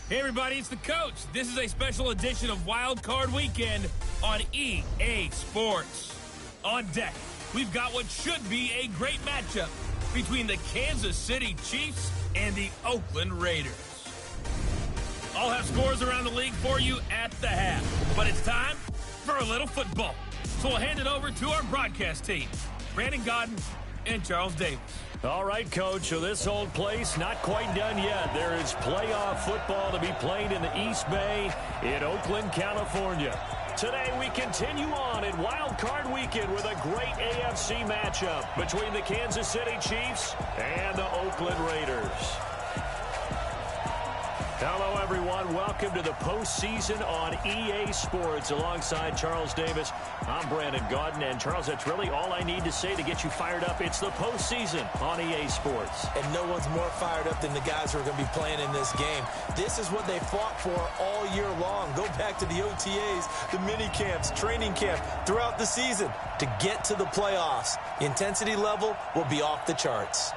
Hey everybody, it's the coach. This is a special edition of Wildcard Weekend on EA Sports. On deck, we've got what should be a great matchup between the Kansas City Chiefs and the Oakland Raiders. I'll have scores around the league for you at the half, but it's time for a little football. So we'll hand it over to our broadcast team, Brandon Godden and Charles Davis. All right, Coach, so this old place not quite done yet. There is playoff football to be played in the East Bay in Oakland, California. Today we continue on in Wild Card Weekend with a great AFC matchup between the Kansas City Chiefs and the Oakland Raiders. Hello, everyone. Welcome to the postseason on EA Sports. Alongside Charles Davis, I'm Brandon Godden. And, Charles, that's really all I need to say to get you fired up. It's the postseason on EA Sports. And no one's more fired up than the guys who are going to be playing in this game. This is what they fought for all year long. Go back to the OTAs, the mini camps, training camp, throughout the season to get to the playoffs. The intensity level will be off the charts.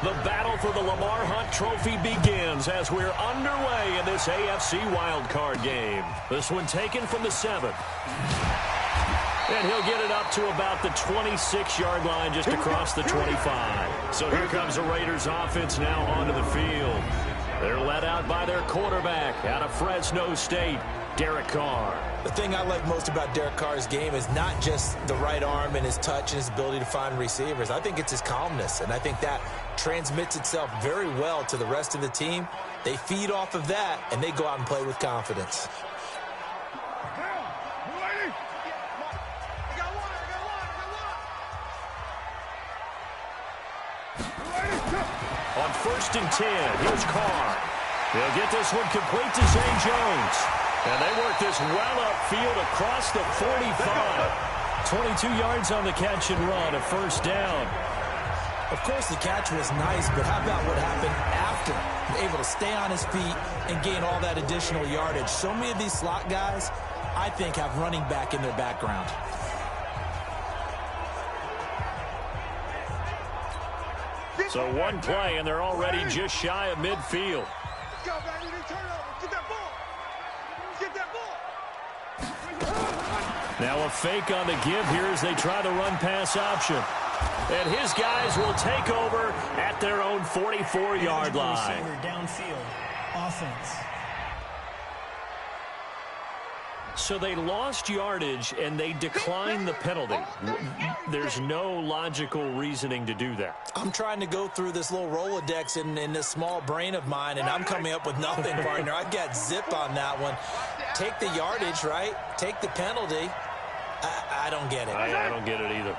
The battle for the Lamar Hunt Trophy begins as we're underway in this AFC wildcard game. This one taken from the 7th. And he'll get it up to about the 26-yard line just across the 25. So here comes the Raiders offense now onto the field. They're led out by their quarterback out of Fresno State, Derek Carr. The thing I like most about Derek Carr's game is not just the right arm and his touch and his ability to find receivers. I think it's his calmness, and I think that transmits itself very well to the rest of the team. They feed off of that, and they go out and play with confidence. On 1st and 10, here's Carr. He'll get this one complete to Zay Jones. And they work this well upfield across the 45. 22 yards on the catch and run, a first down. Of course, the catch was nice, but how about what happened after? Able to stay on his feet and gain all that additional yardage. So many of these slot guys, I think, have running back in their background. So one play, and they're already just shy of midfield. Now a fake on the give here as they try the run-pass option. And his guys will take over at their own 44-yard line. Downfield offense. So they lost yardage, and they declined the penalty. There's no logical reasoning to do that. I'm trying to go through this little Rolodex in this small brain of mine, and I'm coming up with nothing, partner. I've got zip on that one. Take the yardage, right? Take the penalty. I don't get it. I don't get it either.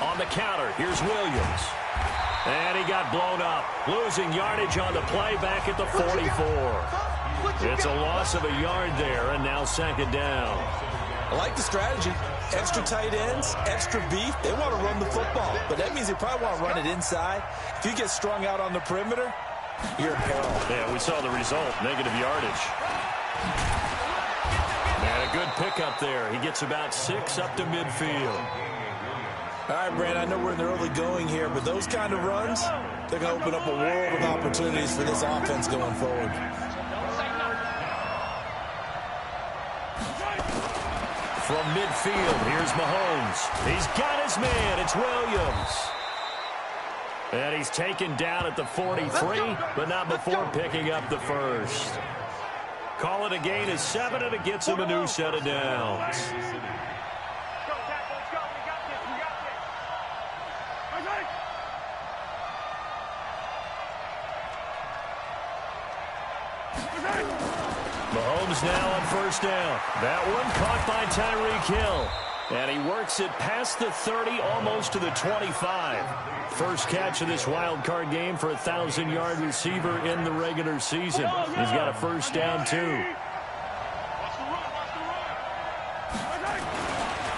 On the counter, here's Williams. And he got blown up, losing yardage on the play back at the 44. It's a loss of a yard there, and now 2nd down. I like the strategy. Extra tight ends, extra beef. They want to run the football, but that means they probably want to run it inside. If you get strung out on the perimeter, you're in peril. Yeah, we saw the result, negative yardage. And a good pickup there. He gets about 6 up to midfield. All right, Brand, I know we're in the early going here, but those kind of runs, they're going to open up a world of opportunities for this offense going forward. From midfield, here's Mahomes. He's got his man. It's Williams. And he's taken down at the 43, but not before picking up the first. Call it a gain of 7, and it gets him a new set of downs. Mahomes now on 1st down. That one caught by Tyreek Hill. And he works it past the 30, almost to the 25. First catch of this wild card game for a 1,000-yard receiver in the regular season. He's got a first down, too.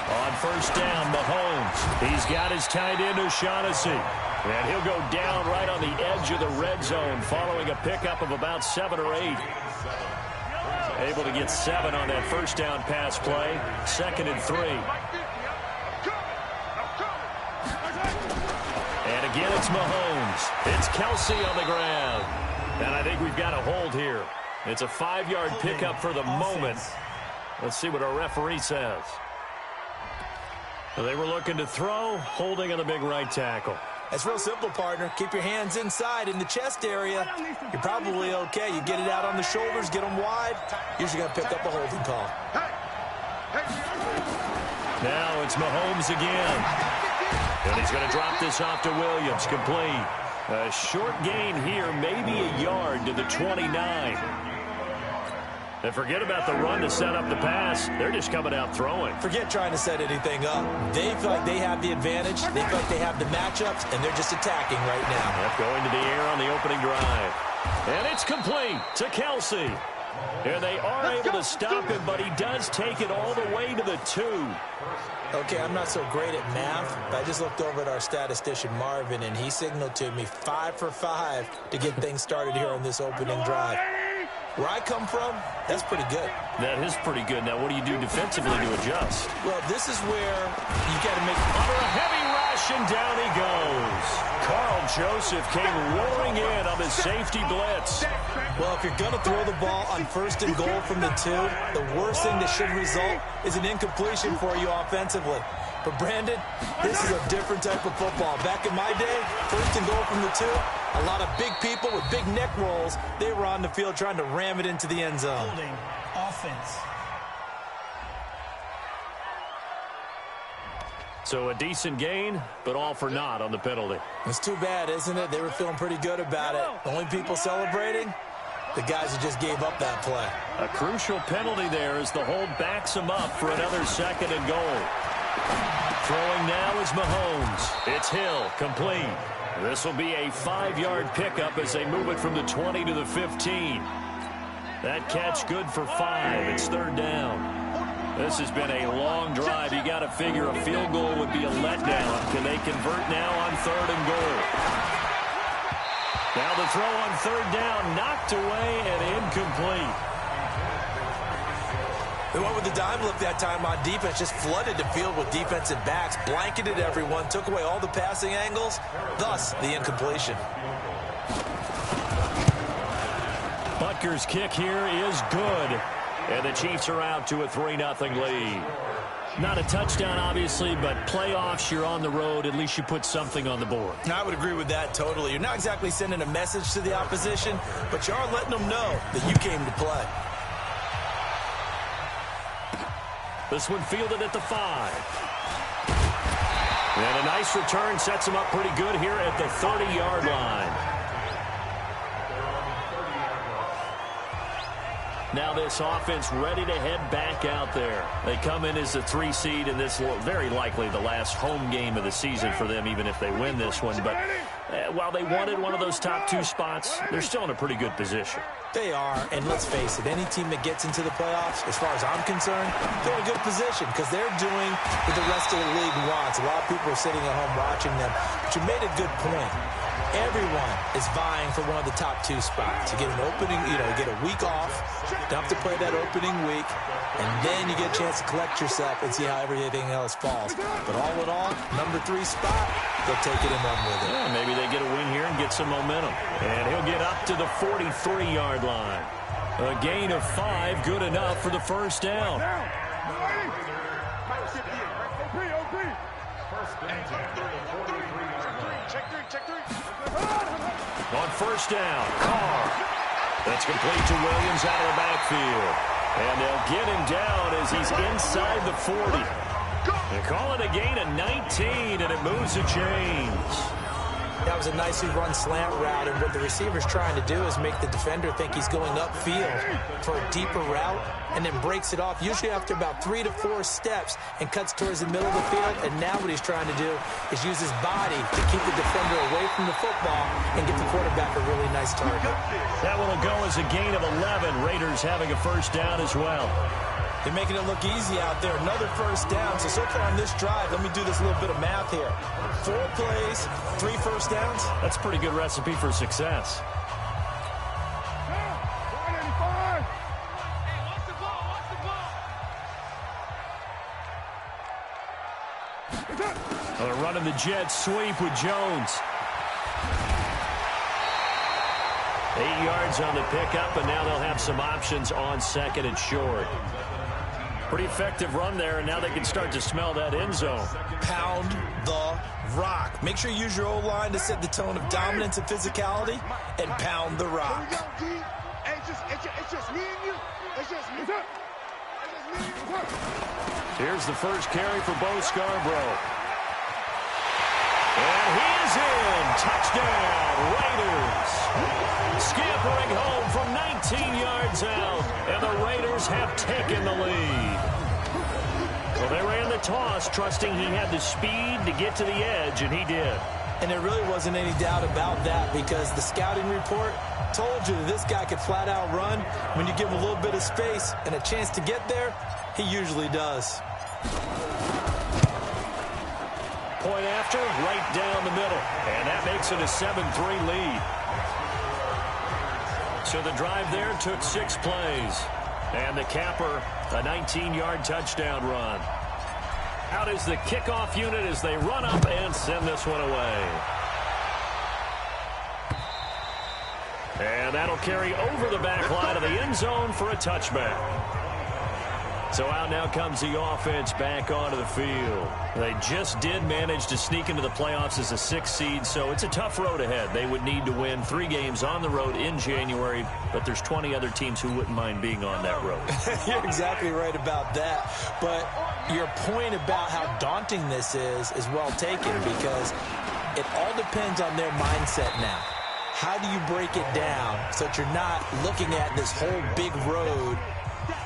On first down, Mahomes. He's got his tight end, O'Shaughnessy. And he'll go down right on the edge of the red zone following a pickup of about 7 or 8. Able to get 7 on that first down pass play. 2nd and 3. And again, it's Mahomes. It's Kelsey on the ground. And I think we've got a hold here. It's a 5-yard pickup for the moment. Let's see what our referee says. They were looking to throw, holding on the big right tackle. That's real simple, partner. Keep your hands inside in the chest area. You're probably okay. You get it out on the shoulders, get them wide. Usually going to pick up a holding call. Now it's Mahomes again. And he's going to drop this off to Williams. Complete. A short gain here, maybe a yard to the 29. And forget about the run to set up the pass. They're just coming out throwing. Forget trying to set anything up. They feel like they have the advantage. They feel like they have the matchups, and they're just attacking right now. Yep, going to the air on the opening drive. And it's complete to Kelsey. And they are able to stop him, but he does take it all the way to the 2. Okay, I'm not so great at math, but I just looked over at our statistician, Marvin, and he signaled to me 5 for 5 to get things started here on this opening drive. Where I come from, that's pretty good. That is pretty good. Now, what do you do defensively to adjust? Well, this is where you got to make... Under a heavy rush, and down he goes. Carl Joseph came roaring in on the safety blitz. Well, if you're going to throw the ball on 1st and goal from the 2, the worst thing that should result is an incompletion for you offensively. But, Brandon, this is a different type of football. Back in my day, 1st and goal from the 2, a lot of big people with big neck rolls, they were on the field trying to ram it into the end zone. Holding offense. So a decent gain, but all for naught on the penalty. It's too bad, isn't it? They were feeling pretty good about it. The only people celebrating, the guys who just gave up that play. A crucial penalty there as the hold backs him up for another 2nd and goal. Throwing now is Mahomes. It's Hill, complete. This will be a 5-yard pickup as they move it from the 20 to the 15. That catch good for 5. It's 3rd down. This has been a long drive. You got to figure a field goal would be a letdown. Can they convert now on 3rd and goal? Now the throw on 3rd down, knocked away and incomplete. They went with the dime look that time on defense, just flooded the field with defensive backs, blanketed everyone, took away all the passing angles, thus the incompletion. Butker's kick here is good. And the Chiefs are out to a 3-0 lead. Not a touchdown, obviously, but playoffs, you're on the road. At least you put something on the board. I would agree with that totally. You're not exactly sending a message to the opposition, but you are letting them know that you came to play. This one fielded at the 5. And a nice return sets him up pretty good here at the 30-yard line. Now this offense ready to head back out there. They come in as a 3 seed, and this will very likely the last home game of the season for them, even if they win this one. But while they wanted one of those top 2 spots, they're still in a pretty good position. They are, and let's face it, any team that gets into the playoffs, as far as I'm concerned, they're in a good position because they're doing what the rest of the league wants. A lot of people are sitting at home watching them, but you made a good point. Everyone is vying for one of the top 2 spots. You get an opening, you get a week off, don't have to play that opening week, and then you get a chance to collect yourself and see how everything else falls. But all in all, number 3 spot, they'll take it and run with it. Yeah, maybe they get a win here and get some momentum. And he'll get up to the 43-yard line. A gain of 5, good enough for the first down. On first down, Carr. That's complete to Williams out of the backfield. And they'll get him down as he's inside the 40. They call it a gain of 19, and it moves the chains. That was a nicely run slant route, and what the receiver's trying to do is make the defender think he's going upfield for a deeper route, and then breaks it off, usually after about 3 to 4 steps, and cuts towards the middle of the field. And now what he's trying to do is use his body to keep the defender away from the football and get the quarterback a really nice target. That one will go as a gain of 11. Raiders having a first down as well. They're making it look easy out there. Another first down. So far on this drive, let me do this little bit of math here. 4 plays, 3 first downs. That's a pretty good recipe for success. They're running the jet sweep with Jones. 8 yards on the pickup, and now they'll have some options on second and short. Pretty effective run there, and now they can start to smell that end zone. Pound the rock. Make sure you use your O-line to set the tone of dominance and physicality, and pound the rock. It's just me and you. It's just me. Here's the first carry for Bo Scarborough. And he is in. Touchdown, Raiders. Scampering home from 19 yards out, and the Raiders have taken the lead. Well, they ran the toss, trusting he had the speed to get to the edge, and he did. And there really wasn't any doubt about that, because the scouting report told you that this guy could flat out run. When you give him a little bit of space and a chance to get there, he usually does. Point after, right down the middle. And that makes it a 7-3 lead. So the drive there took 6 plays. And the capper, a 19-yard touchdown run. Out is the kickoff unit as they run up and send this one away. And that'll carry over the back line of the end zone for a touchback. So out now comes the offense back onto the field. They just did manage to sneak into the playoffs as a 6th seed, so it's a tough road ahead. They would need to win 3 games on the road in January, but there's 20 other teams who wouldn't mind being on that road. You're exactly right about that. But your point about how daunting this is well taken, because it all depends on their mindset now. How do you break it down so that you're not looking at this whole big road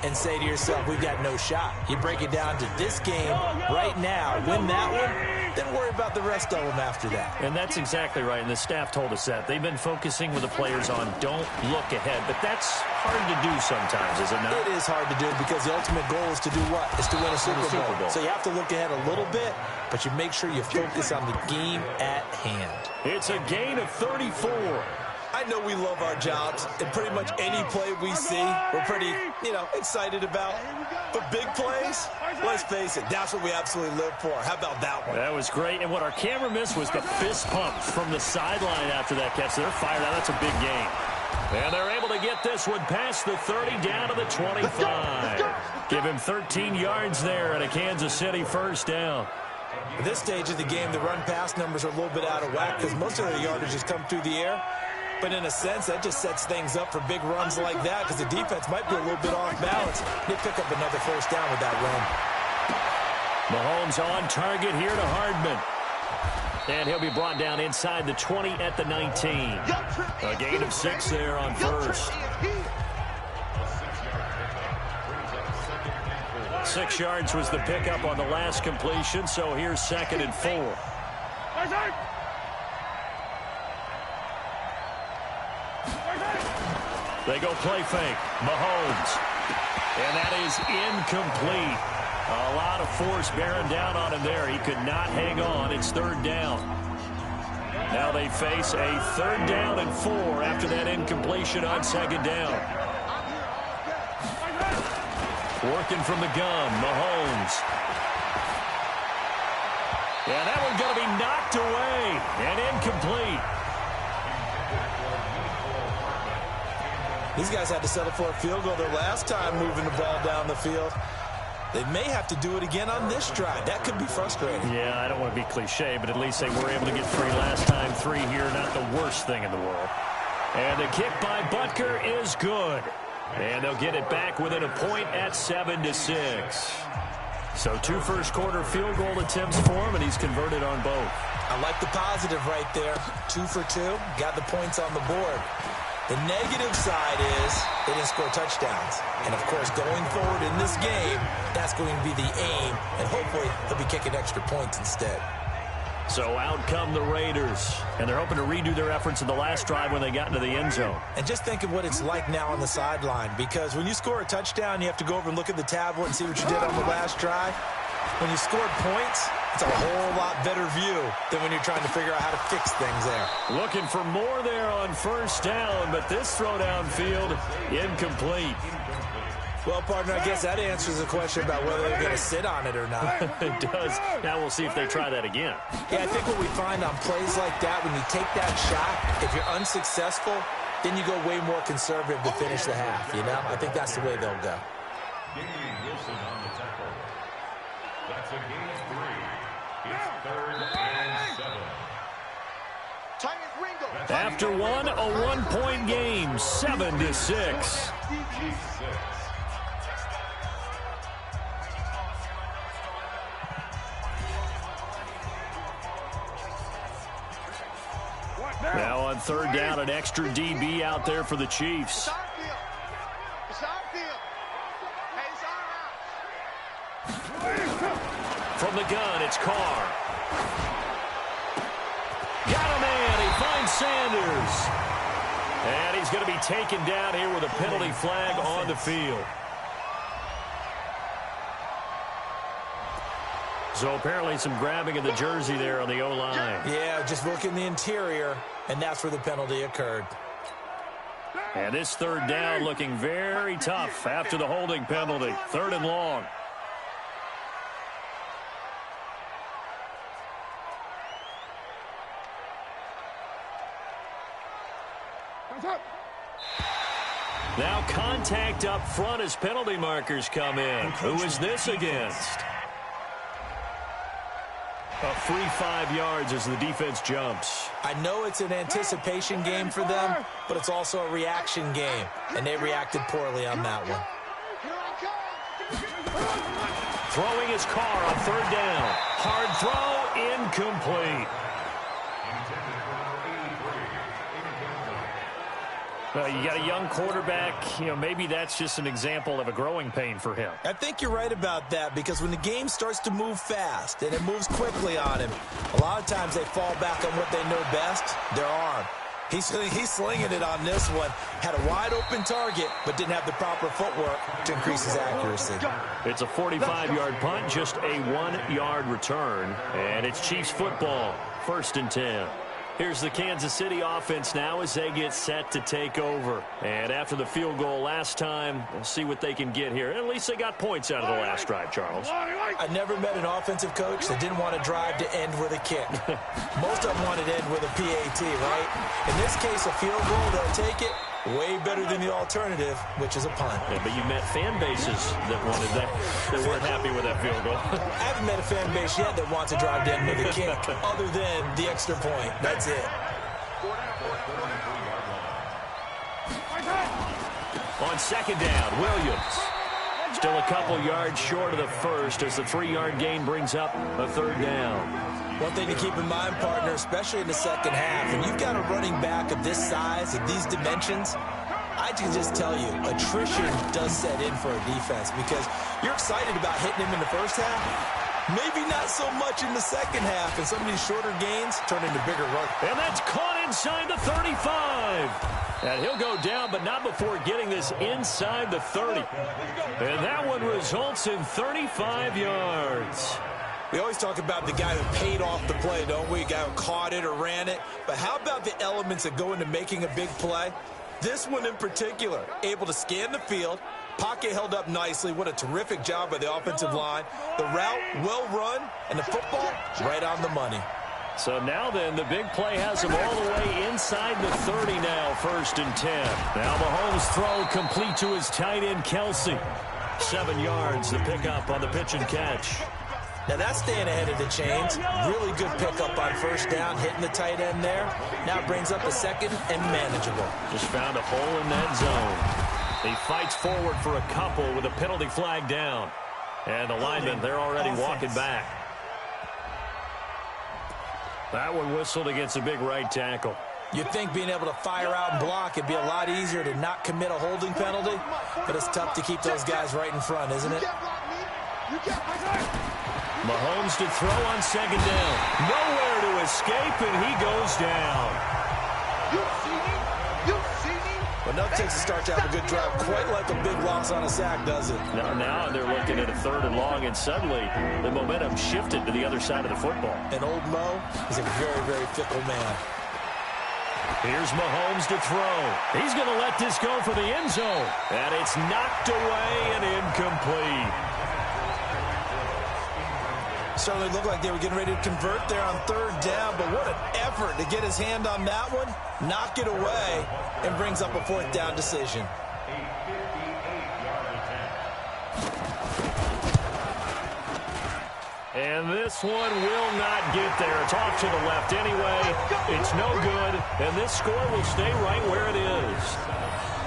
and say to yourself, we've got no shot? You break it down to this game right now, win that one, then worry about the rest of them after that. And that's exactly right, and the staff told us that. They've been focusing with the players on don't look ahead, but that's hard to do sometimes, is it not? It is hard to do, because the ultimate goal is to do what? Is to win a Super Bowl. So you have to look ahead a little bit, but you make sure you focus on the game at hand. It's a gain of 34. I know we love our jobs, and pretty much any play we see, we're pretty, excited about. But big plays, let's face it, that's what we absolutely live for. How about that one? That was great, and what our camera missed was the fist pumps from the sideline after that catch. They're fired out. That's a big gain. And they're able to get this one past the 30 down to the 25. Give him 13 yards there and a Kansas City first down. At this stage of the game, the run-pass numbers are a little bit out of whack because most of their yardage has come through the air. But in a sense, that just sets things up for big runs like that, because the defense might be a little bit off balance. They pick up another first down with that run. Mahomes on target here to Hardman. And he'll be brought down inside the 20 at the 19. A gain of 6 there on first. 6 yards was the pickup on the last completion, so here's 2nd and 4. They go play fake. Mahomes. And that is incomplete. A lot of force bearing down on him there. He could not hang on. It's 3rd down. Now they face a 3rd down and 4 after that incompletion on 2nd down. Working from the gun, Mahomes. And that one's going to be knocked away and incomplete. These guys had to settle for a field goal their last time moving the ball down the field. They may have to do it again on this drive. That could be frustrating. Yeah, I don't want to be cliche, but at least they were able to get 3 last time. 3 here, not the worst thing in the world. And the kick by Butker is good. And they'll get it back within a point at 7-6. So 2 first-quarter field goal attempts for him, and he's converted on both. I like the positive right there. 2 for 2, got the points on the board. The negative side is they didn't score touchdowns. And, of course, going forward in this game, that's going to be the aim, and hopefully they'll be kicking extra points instead. So out come the Raiders, and they're hoping to redo their efforts in the last drive when they got into the end zone. And just think of what it's like now on the sideline, because when you score a touchdown, you have to go over and look at the tablet and see what you did on the last drive. When you scored points, it's a whole lot better view than when you're trying to figure out how to fix things there. Looking for more there on first down, but this throw downfield, incomplete. Well, partner, I guess that answers the question about whether they're going to sit on it or not. It does. Now we'll see if they try that again. Yeah, I think what we find on plays like that, when you take that shot, if you're unsuccessful, then you go way more conservative to finish the half, you know? I think that's the way they'll go. That's a gain of 3. It's 3rd and 7. After one, a 1-point game, 7-6. Now on 3rd down, an extra DB out there for the Chiefs. From the gun, it's Carr. Got a man. He finds Sanders. And he's going to be taken down here with a penalty flag on the field. So apparently some grabbing of the jersey there on the O-line. Yeah, just look in the interior, and that's where the penalty occurred. And this 3rd down looking very tough after the holding penalty. 3rd and long. Now contact up front as penalty markers come in. Who is this against? A free 5 yards as the defense jumps. I know it's an anticipation game for them, but it's also a reaction game, and they reacted poorly on that one. Throwing his Carr on 3rd down. Hard throw, incomplete. You got a young quarterback, maybe that's just an example of a growing pain for him. I think you're right about that, because when the game starts to move fast and it moves quickly on him, a lot of times they fall back on what they know best, their arm. He's slinging it on this one. Had a wide open target, but didn't have the proper footwork to increase his accuracy. It's a 45-yard punt, just a 1-yard return. And it's Chiefs football, 1st and 10. Here's the Kansas City offense now as they get set to take over. And after the field goal last time, we'll see what they can get here. At least they got points out of the last drive, Charles. I never met an offensive coach that didn't want to drive to end with a kick. Most of them wanted to end with a PAT, right? In this case, a field goal, they'll take it. Way better than the alternative, which is a punt. Yeah, but you met fan bases that wanted that, that weren't happy with that field goal. I haven't met a fan base yet that wants to drive to end with a kick, other than the extra point. That's it. On 2nd down, Williams. Still a couple yards short of the first as the 3-yard gain brings up a 3rd down. One thing to keep in mind, partner, especially in the second half, and you've got a running back of this size, of these dimensions, I can just tell you, attrition does set in for a defense, because you're excited about hitting him in the first half, maybe not so much in the second half, and some of these shorter gains turn into bigger runs. And that's caught inside the 35. And he'll go down, but not before getting this inside the 30. And that one results in 35 yards. We always talk about the guy who paid off the play, don't we? A guy who caught it or ran it. But how about the elements that go into making a big play? This one in particular, able to scan the field, pocket held up nicely. What a terrific job by the offensive line. The route, well run, and the football, right on the money. So now then, the big play has him all the way inside the 30 now, 1st and 10. Now Mahomes' throw complete to his tight end, Kelsey. 7 yards, the pickup on the pitch and catch. Now that's staying ahead of the chains. Really good pickup on 1st down, hitting the tight end there. Now it brings up a 2nd and manageable. Just found a hole in that zone. He fights forward for a couple with a penalty flag down. And the linemen, they're already walking back. That one whistled against a big right tackle. You'd think being able to fire out and block, it'd be a lot easier to not commit a holding penalty, but it's tough to keep those guys right in front, isn't it? Mahomes to throw on second down. Nowhere to escape, and he goes down. But enough takes to start to have a good drive, quite like a big loss on a sack, does it? Now they're looking at a 3rd and long, and suddenly the momentum shifted to the other side of the football. And old Mo is a very, very fickle man. Here's Mahomes to throw. He's going to let this go for the end zone. And it's knocked away and incomplete. Certainly looked like they were getting ready to convert there on 3rd down, but what an effort to get his hand on that one, knock it away, and brings up a 4th down decision. And this one will not get there. It's off to the left anyway. It's no good, and this score will stay right where it is.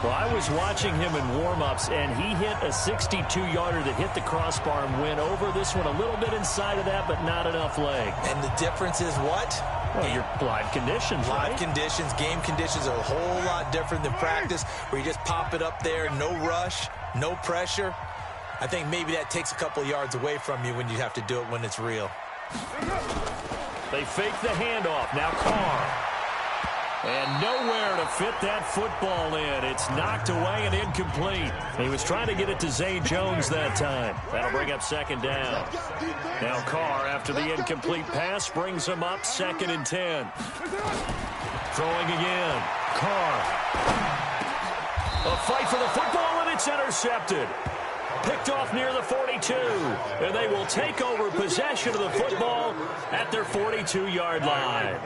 Well, I was watching him in warm-ups, and he hit a 62-yarder that hit the crossbar and went over. This one a little bit inside of that, but not enough leg. And the difference is what? Well, your live conditions, right? Live conditions, game conditions are a whole lot different than practice, where you just pop it up there, no rush, no pressure. I think maybe that takes a couple yards away from you when you have to do it when it's real. They fake the handoff. Now Carr. And nowhere to fit that football in. It's knocked away and incomplete. He was trying to get it to Zay Jones that time. That'll bring up 2nd down. Now Carr, after the incomplete pass, brings him up 2nd and 10. Throwing again. Carr. A fight for the football, and it's intercepted. Picked off near the 42. And they will take over possession of the football at their 42-yard line.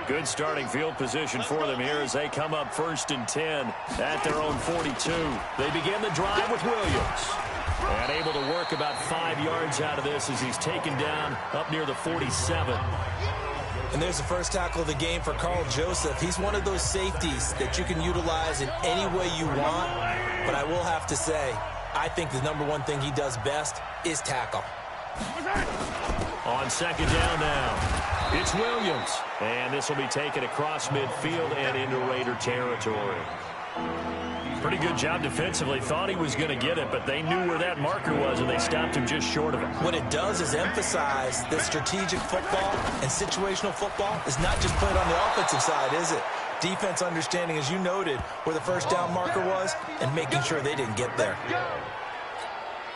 Good starting field position for them here as they come up 1st and 10 at their own 42. They begin the drive with Williams. And able to work about 5 yards out of this as he's taken down up near the 47. And there's the first tackle of the game for Carl Joseph. He's one of those safeties that you can utilize in any way you want. But I will have to say, I think the #1 thing he does best is tackle. On 2nd down now. It's Williams, and this will be taken across midfield and into Raider territory. Pretty good job defensively. Thought he was going to get it, but they knew where that marker was, and they stopped him just short of it. What it does is emphasize that strategic football and situational football is not just played on the offensive side, is it? Defense understanding, as you noted, where the 1st down marker was and making sure they didn't get there.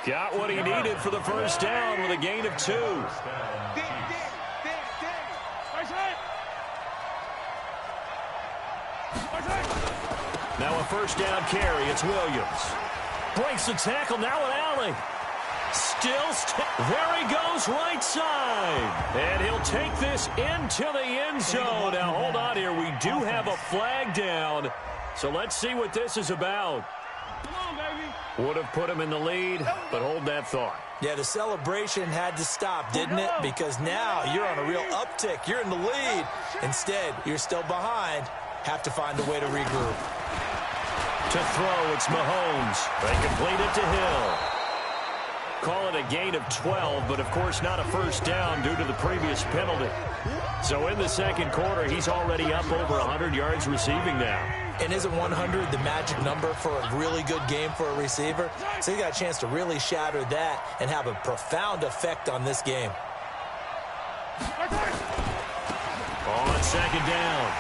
Got what he needed for the 1st down with a gain of 2. Now a 1st down carry. It's Williams. Breaks the tackle. Now an alley. There he goes right side. And he'll take this into the end zone. Now hold on here. We do have a flag down. So let's see what this is about. Would have put him in the lead, but hold that thought. Yeah, the celebration had to stop, didn't it? Because now you're on a real uptick. You're in the lead. Instead, you're still behind. Have to find a way to regroup. To throw, it's Mahomes. They complete it to Hill. Call it a gain of 12, but of course not a 1st down due to the previous penalty. So in the 2nd quarter, he's already up over 100 yards receiving now. And isn't 100 the magic number for a really good game for a receiver? So you got a chance to really shatter that and have a profound effect on this game. On 2nd down,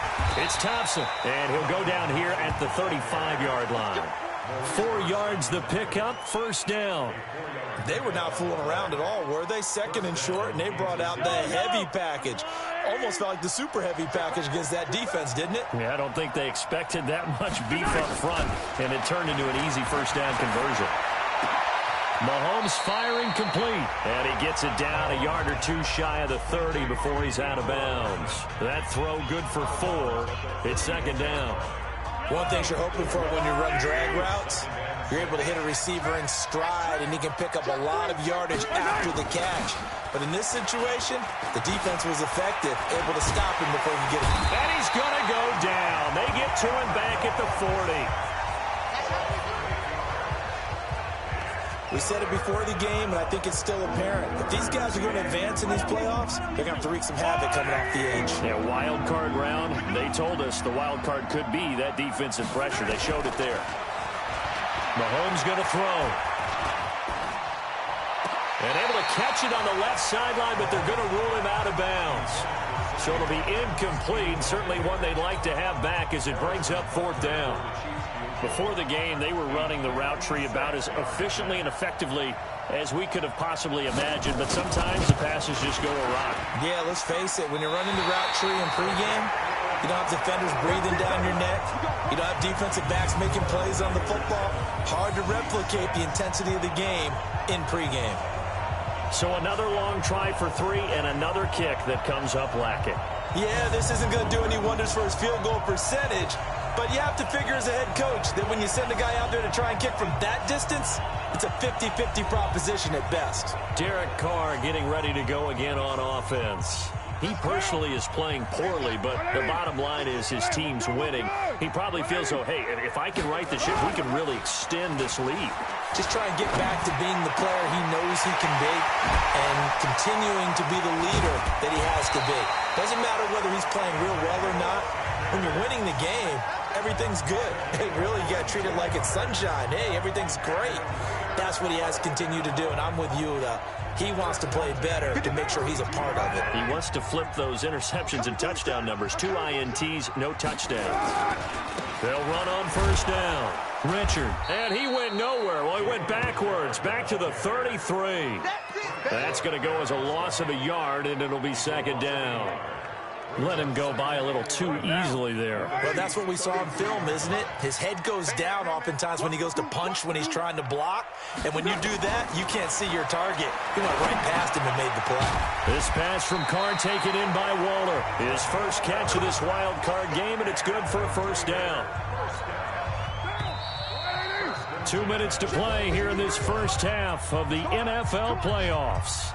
it's Thompson, and he'll go down here at the 35-yard line. 4 yards the pickup, 1st down. They were not fooling around at all, were they? 2nd and short, and they brought out the heavy package. Almost felt like the super heavy package against that defense, didn't it? Yeah, I don't think they expected that much beef up front, and it turned into an easy 1st down conversion. Mahomes firing complete, and he gets it down a yard or 2 shy of the 30 before he's out of bounds. That throw good for 4. It's 2nd down. One thing you're hoping for when you run drag routes, you're able to hit a receiver in stride, and he can pick up a lot of yardage after the catch. But in this situation, the defense was effective, able to stop him before he could get him. And he's going to go down. They get to him back at the 40. We said it before the game, and I think it's still apparent. If these guys are going to advance in these playoffs, they're going to have to wreak some havoc coming off the edge. Yeah, wild card round. They told us the wild card could be that defensive pressure. They showed it there. Mahomes going to throw. And able to catch it on the left sideline, but they're going to rule him out of bounds. So it'll be incomplete. Certainly one they'd like to have back as it brings up 4th down. Before the game, they were running the route tree about as efficiently and effectively as we could have possibly imagined, but sometimes the passes just go awry. Yeah, let's face it. When you're running the route tree in pregame, you don't have defenders breathing down your neck. You don't have defensive backs making plays on the football. Hard to replicate the intensity of the game in pregame. So another long try for 3 and another kick that comes up lacking. Yeah, this isn't going to do any wonders for his field goal percentage, but you have to figure as a head coach that when you send a guy out there to try and kick from that distance, it's a 50-50 proposition at best. Derek Carr getting ready to go again on offense. He personally is playing poorly, but the bottom line is his team's winning. He probably feels, oh, hey, if I can right the ship, we can really extend this lead. Just try and get back to being the player he knows he can be and continuing to be the leader that he has to be. Doesn't matter whether he's playing real well or not. When you're winning the game, everything's good. Hey, really, you got to treat it like it's sunshine. Hey, everything's great. That's what he has to continue to do, and I'm with you. He wants to play better to make sure he's a part of it. He wants to flip those interceptions and touchdown numbers. 2 INTs, no touchdowns. They'll run on 1st down. Richard, and he went nowhere. Well, he went backwards, back to the 33. That's going to go as a loss of a yard, and it'll be 2nd down. Let him go by a little too easily there. Well, that's what we saw in film, isn't it? His head goes down oftentimes when he goes to punch, when he's trying to block. And when you do that, you can't see your target. He went right past him and made the play. This pass from Carr taken in by Waller. His first catch of this wild card game, and it's good for a 1st down. 2 minutes to play here in this first half of the NFL playoffs.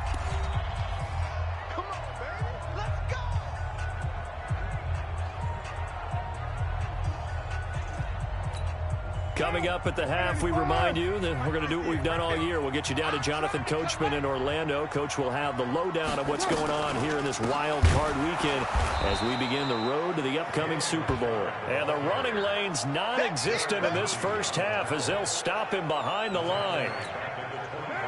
Coming up at the half, we remind you that we're going to do what we've done all year. We'll get you down to Jonathan Coachman in Orlando. Coach will have the lowdown of what's going on here in this wild card weekend as we begin the road to the upcoming Super Bowl. And the running lane's non-existent in this first half as they'll stop him behind the line.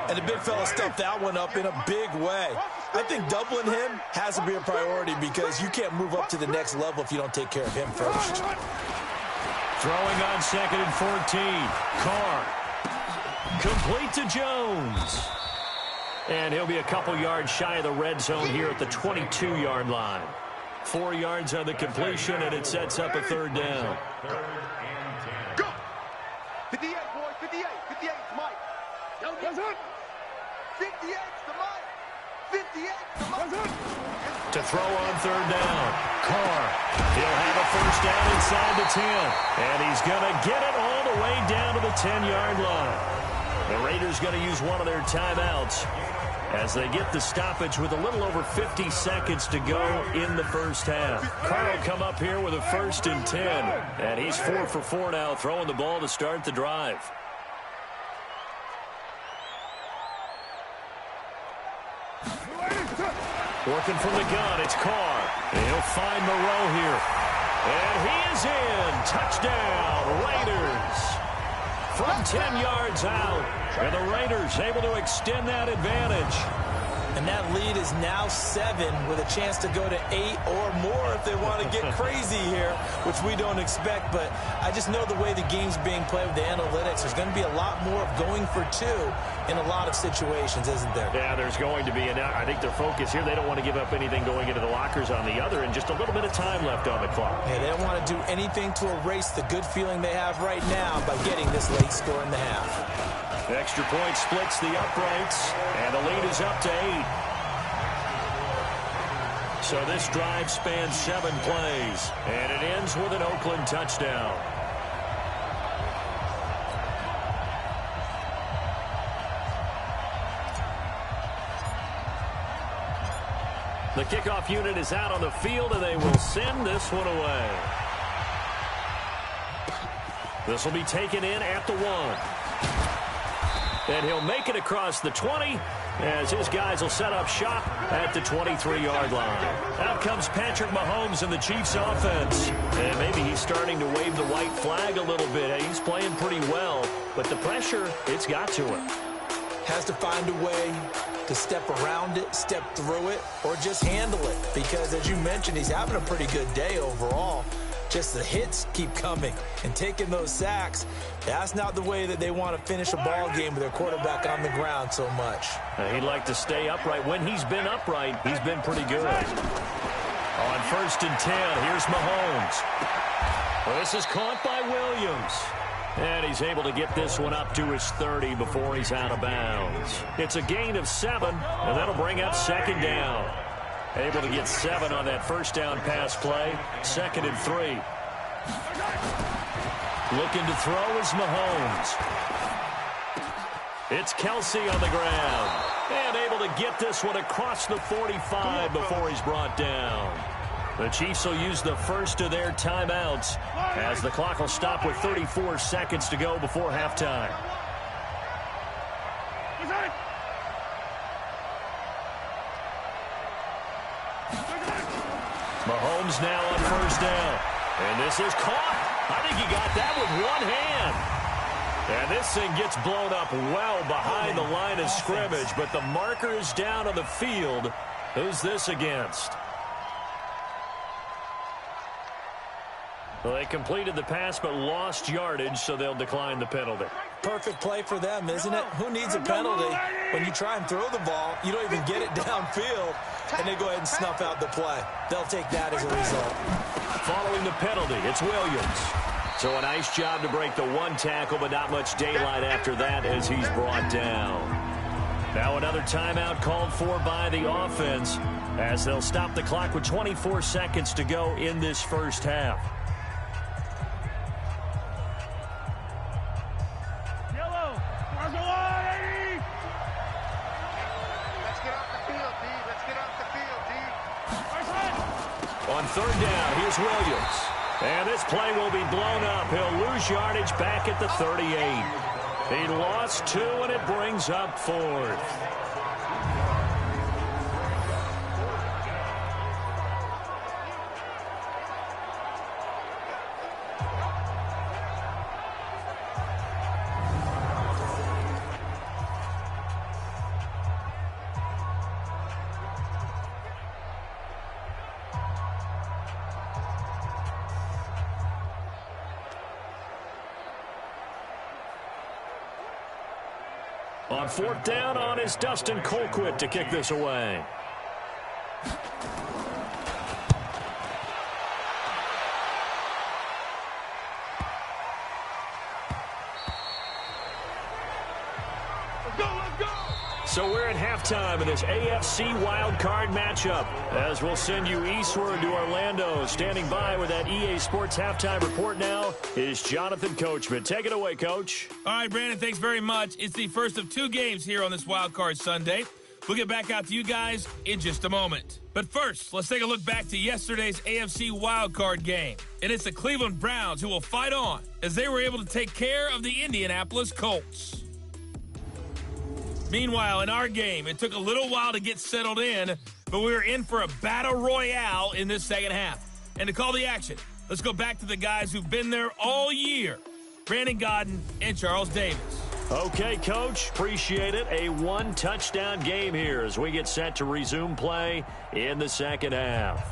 And the big fella stuffed that one up in a big way. I think doubling him has to be a priority because you can't move up to the next level if you don't take care of him first. Throwing on 2nd and 14. Carr. Complete to Jones. And he'll be a couple yards shy of the red zone here at the 22-yard line. 4 yards on the completion, and it sets up a 3rd down. Go! 58, boys, 58. 58, Mike. That's it. 58 to Mike. 58 to Mike. To throw on 3rd down. Carr. He'll have a 1st down inside the 10. And he's going to get it all the way down to the 10-yard line. The Raiders going to use one of their timeouts as they get the stoppage with a little over 50 seconds to go in the first half. Carr will come up here with a 1st and 10. And he's 4 for 4 now, throwing the ball to start the drive. Working from the gun, it's Carr. And he'll find Moreau here. And he is in. Touchdown, Raiders. From 10 yards out. And the Raiders able to extend that advantage. And that lead is now 7 with a chance to go to 8 or more if they want to get crazy here, which we don't expect. But I just know the way the game's being played with the analytics, there's going to be a lot more of going for 2 in a lot of situations, isn't there? Yeah, there's going to be. And I think their focus here, they don't want to give up anything going into the lockers on the other, and just a little bit of time left on the clock. Yeah, they don't want to do anything to erase the good feeling they have right now by getting this late score in the half. Extra point splits the uprights, and the lead is up to 8. So this drive spans 7 plays, and it ends with an Oakland touchdown. The kickoff unit is out on the field, and they will send this one away. This will be taken in at the 1. And he'll make it across the 20 as his guys will set up shop at the 23-yard line. Out comes Patrick Mahomes and the Chiefs offense. And maybe he's starting to wave the white flag a little bit. He's playing pretty well, but the pressure, it's got to him. Has to find a way to step around it, step through it, or just handle it. Because, as you mentioned, he's having a pretty good day overall. Just the hits keep coming and taking those sacks. That's not the way that they want to finish a ball game with their quarterback on the ground so much. He'd like to stay upright. When he's been upright, he's been pretty good. On 1st and 10, here's Mahomes. Well, this is caught by Williams. And he's able to get this one up to his 30 before he's out of bounds. It's a gain of 7, and that'll bring up 2nd down. Able to get 7 on that first down pass play. 2nd and 3. Looking to throw is Mahomes. It's Kelsey on the ground. And able to get this one across the 45 before he's brought down. The Chiefs will use the first of their timeouts as the clock will stop with 34 seconds to go before halftime. Mahomes now on 1st down. And this is caught. I think he got that with one hand. And this thing gets blown up well behind the line of scrimmage, but the marker is down on the field. Who's this against? Well, they completed the pass but lost yardage, so they'll decline the penalty. Perfect play for them, isn't it? Who needs a penalty? When you try and throw the ball, you don't even get it downfield, and they go ahead and snuff out the play. They'll take that as a result. Following the penalty, it's Williams. So a nice job to break the one tackle, but not much daylight after that as he's brought down. Now another timeout called for by the offense as they'll stop the clock with 24 seconds to go in this first half. On 3rd down, here's Williams. And this play will be blown up. He'll lose yardage back at the 38. He lost 2, and it brings up 4th. On 4th down on is Dustin Colquitt to kick this away. So we're at halftime in this AFC Wildcard matchup as we'll send you eastward to Orlando. Standing by with that EA Sports halftime report now is Jonathan Coachman. Take it away, Coach. All right, Brandon, thanks very much. It's the first of 2 games here on this Wildcard Sunday. We'll get back out to you guys in just a moment. But first, let's take a look back to yesterday's AFC Wildcard game. And it's the Cleveland Browns who will fight on as they were able to take care of the Indianapolis Colts. Meanwhile, in our game, it took a little while to get settled in, but we were in for a battle royale in this second half. And to call the action, let's go back to the guys who've been there all year, Brandon Godden and Charles Davis. Okay, Coach, appreciate it. A 1-touchdown game here as we get set to resume play in the second half.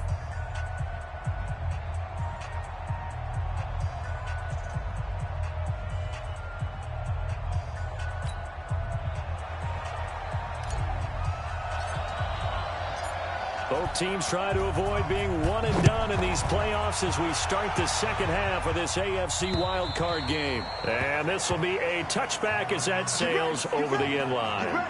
Both teams try to avoid being one and done in these playoffs as we start the second half of this AFC wildcard game. And this will be a touchback as that sails over the end line.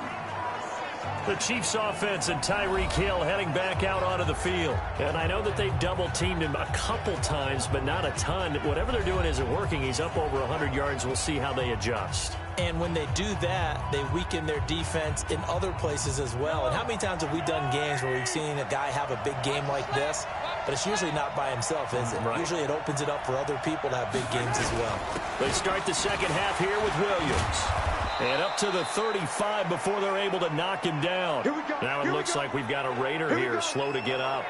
The Chiefs offense and Tyreek Hill heading back out onto the field. And I know that they've double-teamed him a couple times, but not a ton. Whatever they're doing isn't working. He's up over 100 yards. We'll see how they adjust. And when they do that, they weaken their defense in other places as well. And how many times have we done games where we've seen a guy have a big game like this? But it's usually not by himself, is it? Right. Usually it opens it up for other people to have big games as well. They start the second half here with Williams. And up to the 35 before they're able to knock him down. Now it looks like we've got a Raider here slow to get up.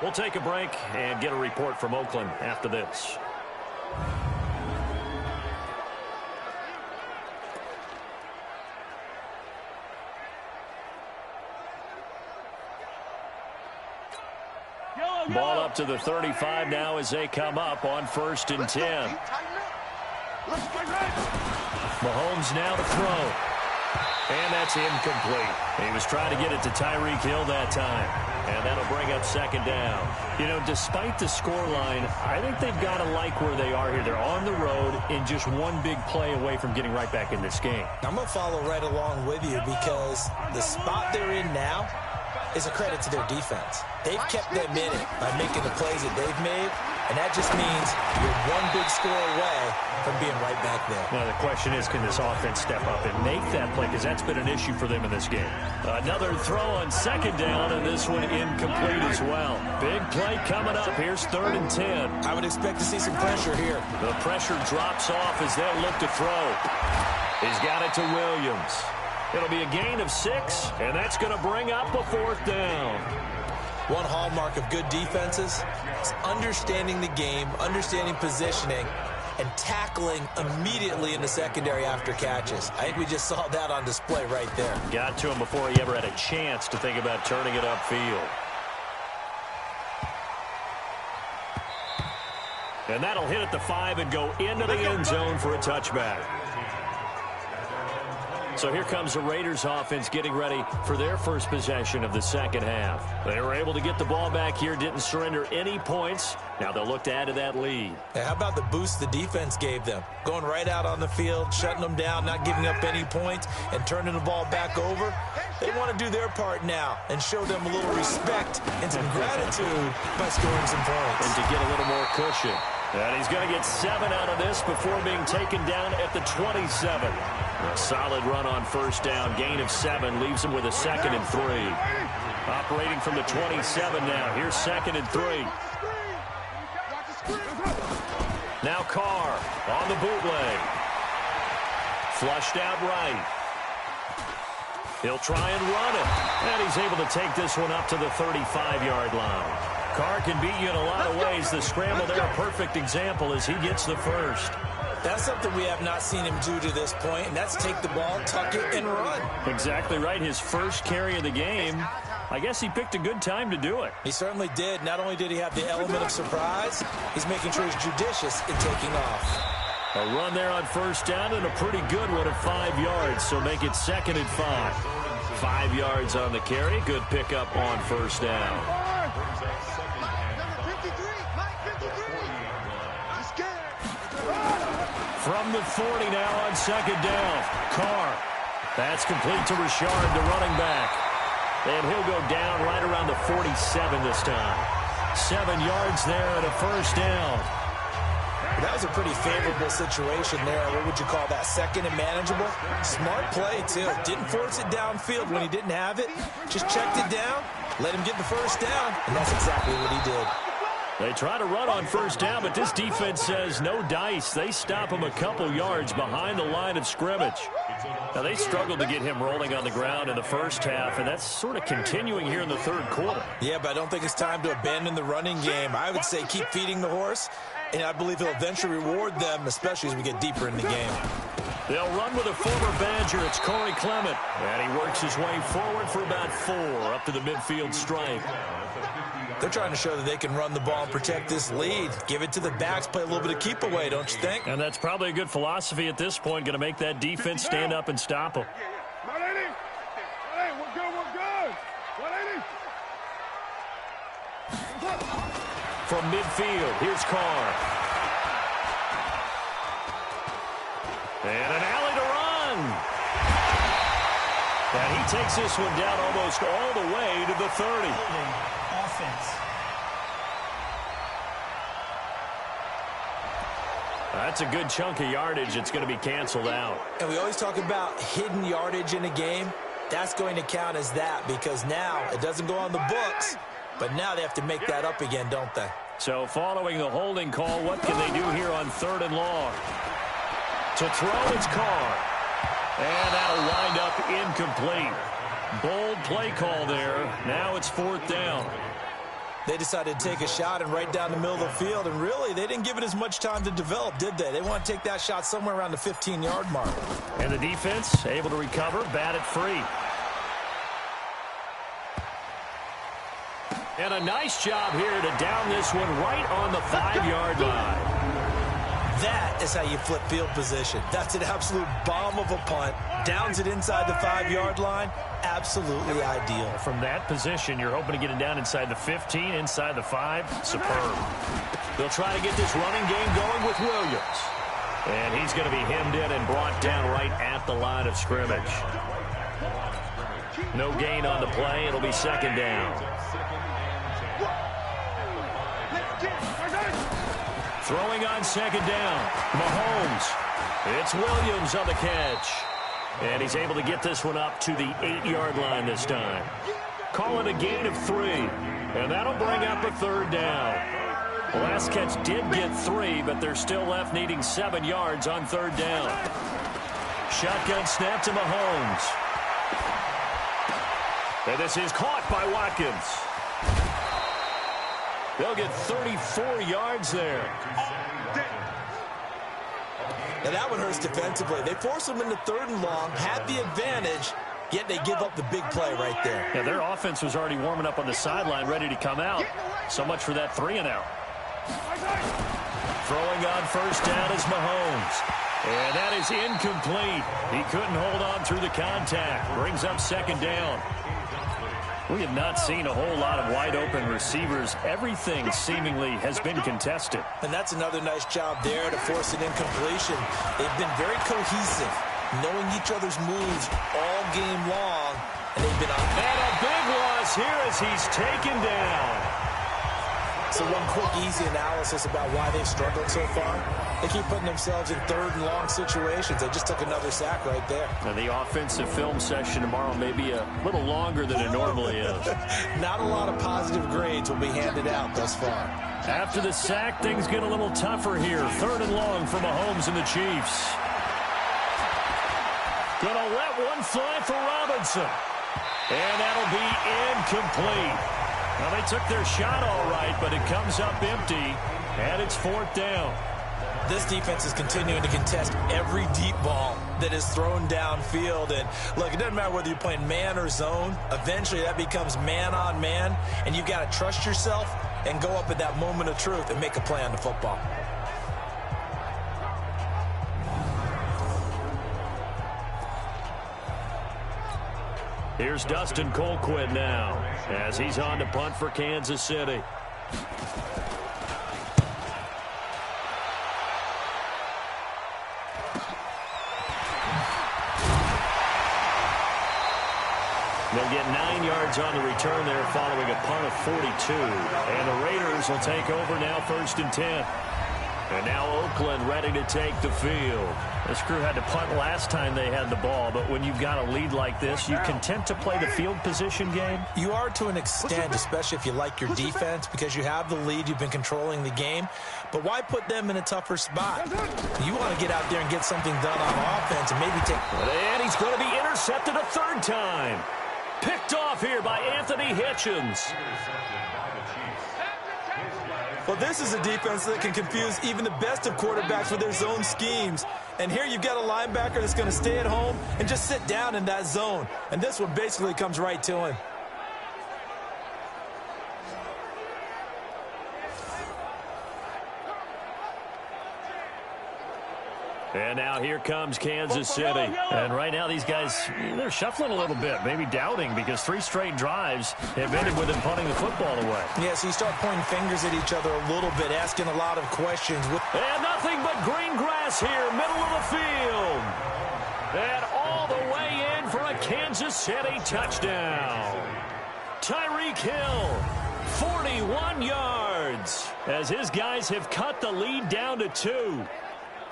We'll take a break and get a report from Oakland after this. Ball up to the 35 now as they come up on 1st and 10. Mahomes now to throw. And that's incomplete. He was trying to get it to Tyreek Hill that time. And that'll bring up 2nd down. You know, despite the scoreline, I think they've got to like where they are here. They're on the road and just one big play away from getting right back in this game. I'm going to follow right along with you because the spot they're in now is a credit to their defense. They've kept them in it by making the plays that they've made, and that just means you're one big score away from being right back there. Now, the question is, can this offense step up and make that play? Because that's been an issue for them in this game. Another throw on 2nd down, and this one incomplete as well. Big play coming up. Here's 3rd and 10. I would expect to see some pressure here. The pressure drops off as they'll look to throw. He's got it to Williams. It'll be a gain of 6, and that's going to bring up a 4th down. One hallmark of good defenses is understanding the game, understanding positioning, and tackling immediately in the secondary after catches. I think we just saw that on display right there. Got to him before he ever had a chance to think about turning it upfield. And that'll hit at the 5 and go into the end zone for a touchback. So here comes the Raiders offense getting ready for their first possession of the 2nd half. They were able to get the ball back here, didn't surrender any points. Now they'll look to add to that lead. Hey, how about the boost the defense gave them? Going right out on the field, shutting them down, not giving up any points, and turning the ball back over. They want to do their part now and show them a little respect and some gratitude by scoring some points. And to get a little more cushion. And he's going to get 7 out of this before being taken down at the 27. A solid run on 1st down. Gain of 7 leaves him with a 2nd and 3. Operating from the 27 now. Here's 2nd and 3. Now Carr on the bootleg. Flushed out right. He'll try and run it. And he's able to take this one up to the 35-yard line. Carr can beat you in a lot of ways. The scramble there, a perfect example as he gets the 1st. That's something we have not seen him do to this point, and that's take the ball, tuck it, and run. Exactly right. His first carry of the game. I guess he picked a good time to do it. He certainly did. Not only did he have the element of surprise, he's making sure he's judicious in taking off. A run there on 1st down and a pretty good one at 5 yards, so make it 2nd and 5. 5 yards on the carry. Good pickup on 1st down. From the 40 now on 2nd down. Carr. That's complete to Richard, the running back. And he'll go down right around the 47 this time. 7 yards there and a 1st down. That was a pretty favorable situation there. What would you call that? 2nd and manageable? Smart play, too. Didn't force it downfield when he didn't have it. Just checked it down, let him get the 1st down, and that's exactly what he did. They try to run on 1st down, but this defense says no dice. They stop him a couple yards behind the line of scrimmage. Now, they struggled to get him rolling on the ground in the 1st half, and that's sort of continuing here in the 3rd quarter. Yeah, but I don't think it's time to abandon the running game. I would say keep feeding the horse, and I believe he'll eventually reward them, especially as we get deeper in the game. They'll run with a former Badger. It's Corey Clement, and he works his way forward for about 4 up to the midfield stripe. They're trying to show that they can run the ball and protect this lead. Give it to the backs, play a little bit of keep away, don't you think? And that's probably a good philosophy at this point, going to make that defense stand up and stop them. Hey, we're good. 180. From midfield, here's Carr. And an alley to run. And he takes this one down almost all the way to the 30. Offense. That's a good chunk of yardage. It's going to be canceled out. And we always talk about hidden yardage in a game. That's going to count as that because now it doesn't go on the books, but now they have to make that up again, don't they? So following the holding call, what can they do here on 3rd and long? To throw, it's Carr. And that'll wind up incomplete. Bold play call there. Now it's 4th down. They decided to take a shot and right down the middle of the field, and really, they didn't give it as much time to develop, did they? They want to take that shot somewhere around the 15-yard mark. And the defense able to recover, bat it free. And a nice job here to down this one right on the 5-yard line. That is how you flip field position. That's an absolute bomb of a punt. Downs it inside the 5-yard line. Absolutely ideal. From that position, you're hoping to get it down inside the 15, inside the 5. Superb. They'll try to get this running game going with Williams. And he's going to be hemmed in and brought down right at the line of scrimmage. No gain on the play. It'll be 2nd down. Throwing on 2nd down. Mahomes. It's Williams on the catch. And he's able to get this one up to the 8-yard line this time. Call it a gain of 3. And that'll bring up a 3rd down. The last catch did get 3, but they're still left needing 7 yards on 3rd down. Shotgun snap to Mahomes. And this is caught by Watkins. They'll get 34 yards there. Now that one hurts defensively. They force them into 3rd and long, had the advantage, yet they give up the big play right there. Yeah, their offense was already warming up on the sideline, ready to come out. So much for that 3-and-out. Throwing on 1st down is Mahomes. And that is incomplete. He couldn't hold on through the contact. Brings up 2nd down. We have not seen a whole lot of wide-open receivers. Everything seemingly has been contested. And that's another nice job there to force an incompletion. They've been very cohesive, knowing each other's moves all game long, and they've been on. And a big loss here as he's taken down. So one quick, easy analysis about why they've struggled so far. They keep putting themselves in 3rd and long situations. They just took another sack right there. And the offensive film session tomorrow may be a little longer than it normally is. Not a lot of positive grades will be handed out thus far. After the sack, things get a little tougher here. 3rd and long for Mahomes and the Chiefs. Gonna let one fly for Robinson. And that'll be incomplete. Well, they took their shot all right, but it comes up empty, and it's 4th down. This defense is continuing to contest every deep ball that is thrown downfield. And, look, it doesn't matter whether you're playing man or zone. Eventually, that becomes man-on-man, and you've got to trust yourself and go up at that moment of truth and make a play on the football. Here's Dustin Colquitt now as he's on to punt for Kansas City. They'll get 9 yards on the return there following a punt of 42. And the Raiders will take over now 1st and 10. And now Oakland ready to take the field. This crew had to punt last time they had the ball, but when you've got a lead like this, you content to play the field position game? You are to an extent, especially if you like your defense, because you have the lead, you've been controlling the game. But why put them in a tougher spot? You want to get out there and get something done on offense and maybe take... And he's going to be intercepted a 3rd time. Picked off here by Anthony Hitchens. Well, this is a defense that can confuse even the best of quarterbacks with their zone schemes. And here you've got a linebacker that's going to stay at home and just sit down in that zone. And this one basically comes right to him. And now here comes Kansas City. And right now these guys, they're shuffling a little bit, maybe doubting, because 3 straight drives have ended with them punting the football away. Yeah, so you start pointing fingers at each other a little bit, asking a lot of questions. And nothing but green grass here, middle of the field. And all the way in for a Kansas City touchdown. Tyreek Hill, 41 yards, as his guys have cut the lead down to 2.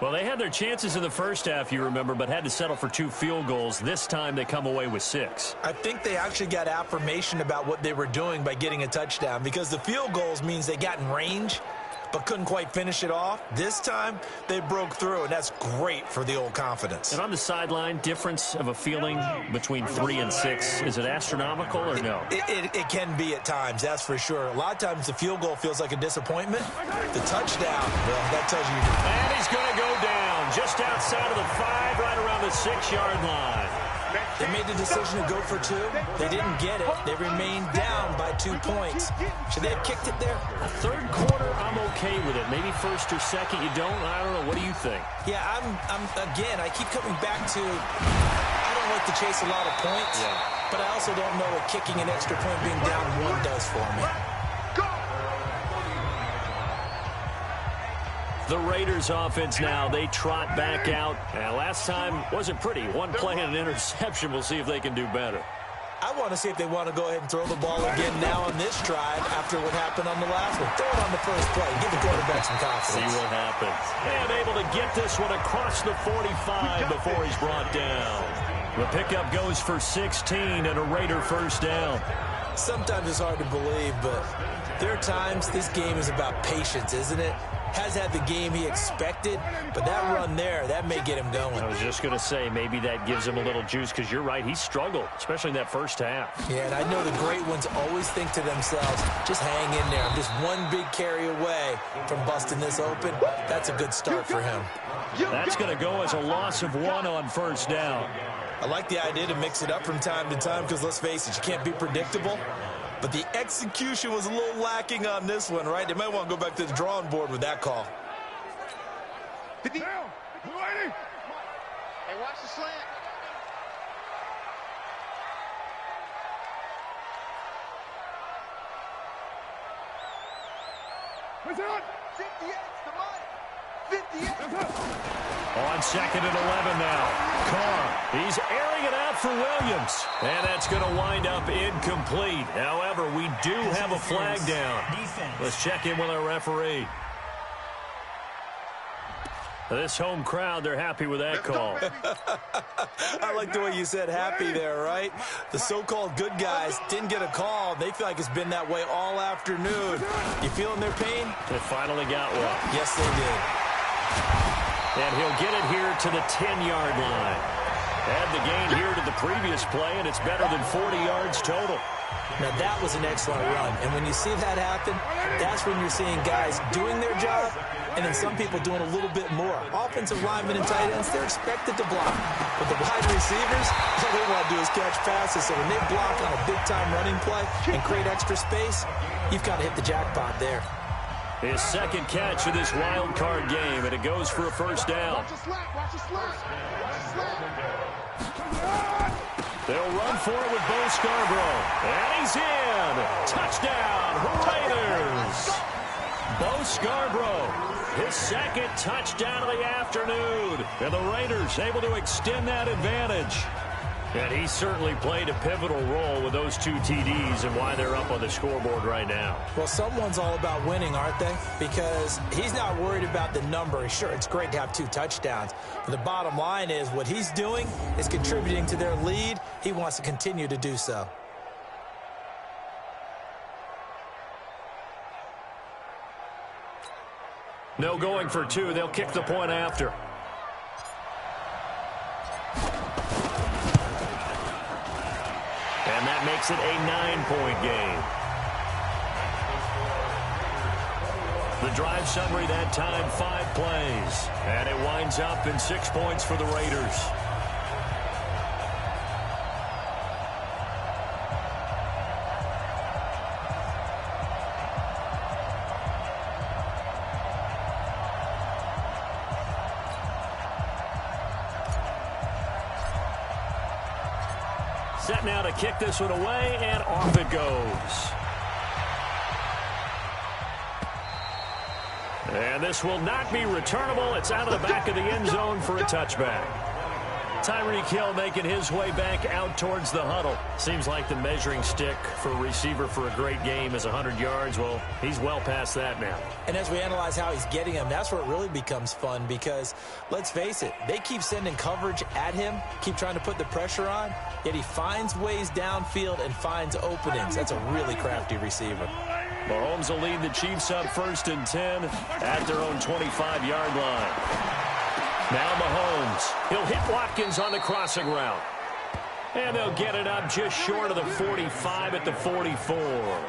Well, they had their chances in the first half, you remember, but had to settle for 2 field goals. This time they come away with 6. I think they actually got affirmation about what they were doing by getting a touchdown, because the field goals means they got in range. but couldn't quite finish it off. This time, they broke through, and that's great for the old confidence. And on the sideline, difference of a feeling between 3 and 6, is it astronomical or no? It can be at times, that's for sure. A lot of times the field goal feels like a disappointment. The touchdown, well, that tells you. And he's going to go down just outside of the 5, right around the 6-yard line. They made the decision to go for 2. They didn't get it. They remained down by 2 points. Should they have kicked it there? A third quarter, I'm okay with it. Maybe first or second, you don't? I don't know. What do you think? Yeah, again, I keep coming back to, I don't like to chase a lot of points, but I also don't know what kicking an extra point being down 1 does for me. The Raiders offense now, they trot back out. And last time wasn't pretty. 1 play and an interception. We'll see if they can do better. I want to see if they want to go ahead and throw the ball again now on this drive after what happened on the last one. Throw it on the first play. Give the quarterback some confidence. See what happens. And able to get this one across the 45 before he's brought down. The pickup goes for 16 and a Raider first down. Sometimes it's hard to believe, but there are times this game is about patience, isn't it? Has had the game he expected, but that run there, that may get him going. I was just going to say, maybe that gives him a little juice, because you're right, he struggled, especially in that first half. Yeah, and I know the great ones always think to themselves, just hang in there. I'm just 1 big carry away from busting this open. That's a good start for him. That's going to go as a loss of 1 on first down. I like the idea to mix it up from time to time, because let's face it, you can't be predictable. But the execution was a little lacking on this one, right? They might want to go back to the drawing board with that call. Hey, watch the slant. What's on? 58, come on. 58. On 2nd and 11 now. Carr, he's airing it out for Williams. And that's going to wind up incomplete. However, we do have a flag down. Let's check in with our referee. This home crowd, they're happy with that call. I like the way you said happy there, right? The so-called good guys didn't get a call. They feel like it's been that way all afternoon. You feeling their pain? They finally got one. Yes, they did. And he'll get it here to the 10-yard line. Add the gain here to the previous play, and it's better than 40 yards total. Now, that was an excellent run. And when you see that happen, that's when you're seeing guys doing their job and then some people doing a little bit more. Offensive linemen and tight ends, they're expected to block. But the wide receivers, all they want to do is catch passes. So when they block on a big-time running play and create extra space, you've got to hit the jackpot there. His second catch of this wild card game, and it goes for a first down. Watch the slant. Watch the slant. Watch the slant. They'll run for it with Bo Scarborough. And he's in. Touchdown, Raiders. Bo Scarborough, his second touchdown of the afternoon. And the Raiders able to extend that advantage. And he certainly played a pivotal role with those 2 TDs and why they're up on the scoreboard right now. Well, someone's all about winning, aren't they? Because he's not worried about the number. Sure, it's great to have 2 touchdowns. But the bottom line is what he's doing is contributing to their lead. He wants to continue to do so. No going for 2. They'll kick the point after. And that makes it a 9-point game. The drive summary that time, 5 plays. And it winds up in 6 points for the Raiders. Set now to kick this one away, and off it goes. And this will not be returnable. It's out of the back of the end zone for a touchback. Tyreek Hill making his way back out towards the huddle. Seems like the measuring stick for a receiver for a great game is 100 yards. Well, he's well past that now. And as we analyze how he's getting them, that's where it really becomes fun because, let's face it, they keep sending coverage at him, keep trying to put the pressure on, yet he finds ways downfield and finds openings. That's a really crafty receiver. Mahomes will lead the Chiefs up 1st and 10 at their own 25-yard line. Now Mahomes. He'll hit Watkins on the crossing route. And they'll get it up just short of the 45 at the 44.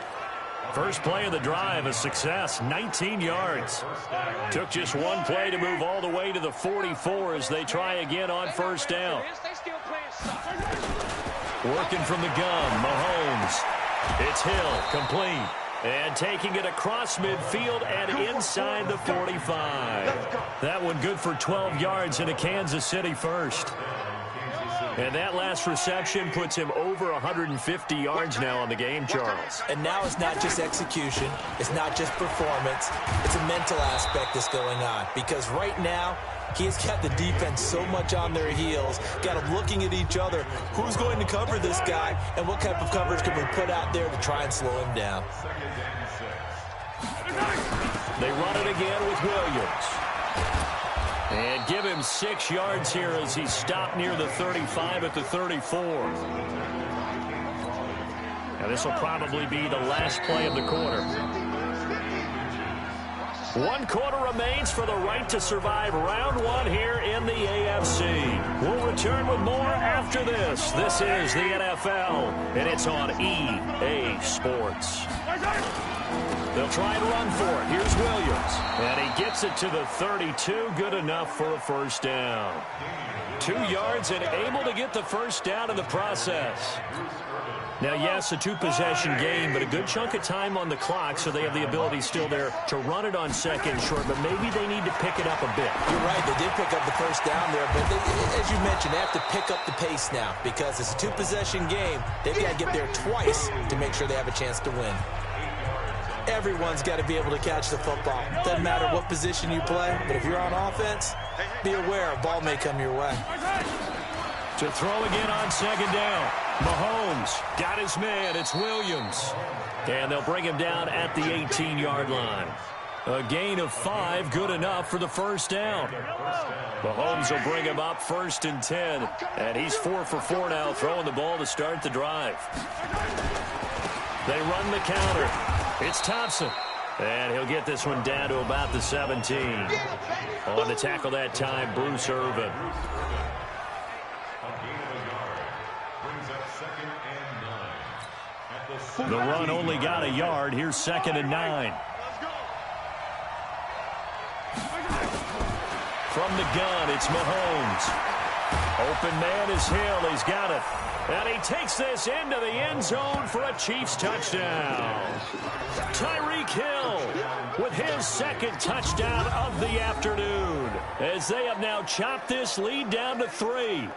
First play of the drive, a success, 19 yards. Took just one play to move all the way to the 44 as they try again on 1st down. Working from the gun, Mahomes. It's Hill, complete. And taking it across midfield and inside the 45. That one good for 12 yards in a Kansas City first. And that last reception puts him over 150 yards now on the game, Charles. And now it's not just execution. It's not just performance. It's a mental aspect that's going on. Because right now, he's got the defense so much on their heels, got them looking at each other. Who's going to cover this guy, and what type of coverage can we put out there to try and slow him down? They run it again with Williams. And give him 6 yards here as he stopped near the 35 at the 34. Now this will probably be the last play of the quarter. 1 quarter remains for the right to survive round 1 here in the AFC. We'll return with more after this. This is the NFL, and it's on EA Sports. They'll try and run for it. Here's Williams. And he gets it to the 32. Good enough for a 1st down. 2 yards and able to get the 1st down in the process. Now, yes, a 2-possession game, but a good chunk of time on the clock, so they have the ability still there to run it on 2nd and short, but maybe they need to pick it up a bit. You're right. They did pick up the 1st down there, but as you mentioned, they have to pick up the pace now because it's a 2-possession game. They've got to get there twice to make sure they have a chance to win. Everyone's got to be able to catch the football. Doesn't matter what position you play, but if you're on offense, be aware a ball may come your way. To throw again on 2nd down. Mahomes got his man. It's Williams. And they'll bring him down at the 18-yard line. A gain of 5, good enough for the 1st down. Mahomes will bring him up 1st and 10. And he's 4 for 4 now, throwing the ball to start the drive. They run the counter. It's Thompson. And he'll get this one down to about the 17. On the tackle that time, Bruce Irvin. The run only got a yard. Here's 2nd and 9. From the gun, it's Mahomes. Open man is Hill. He's got it. And he takes this into the end zone for a Chiefs touchdown. Tyreek Hill with his 2nd touchdown of the afternoon, as they have now chopped this lead down to 3.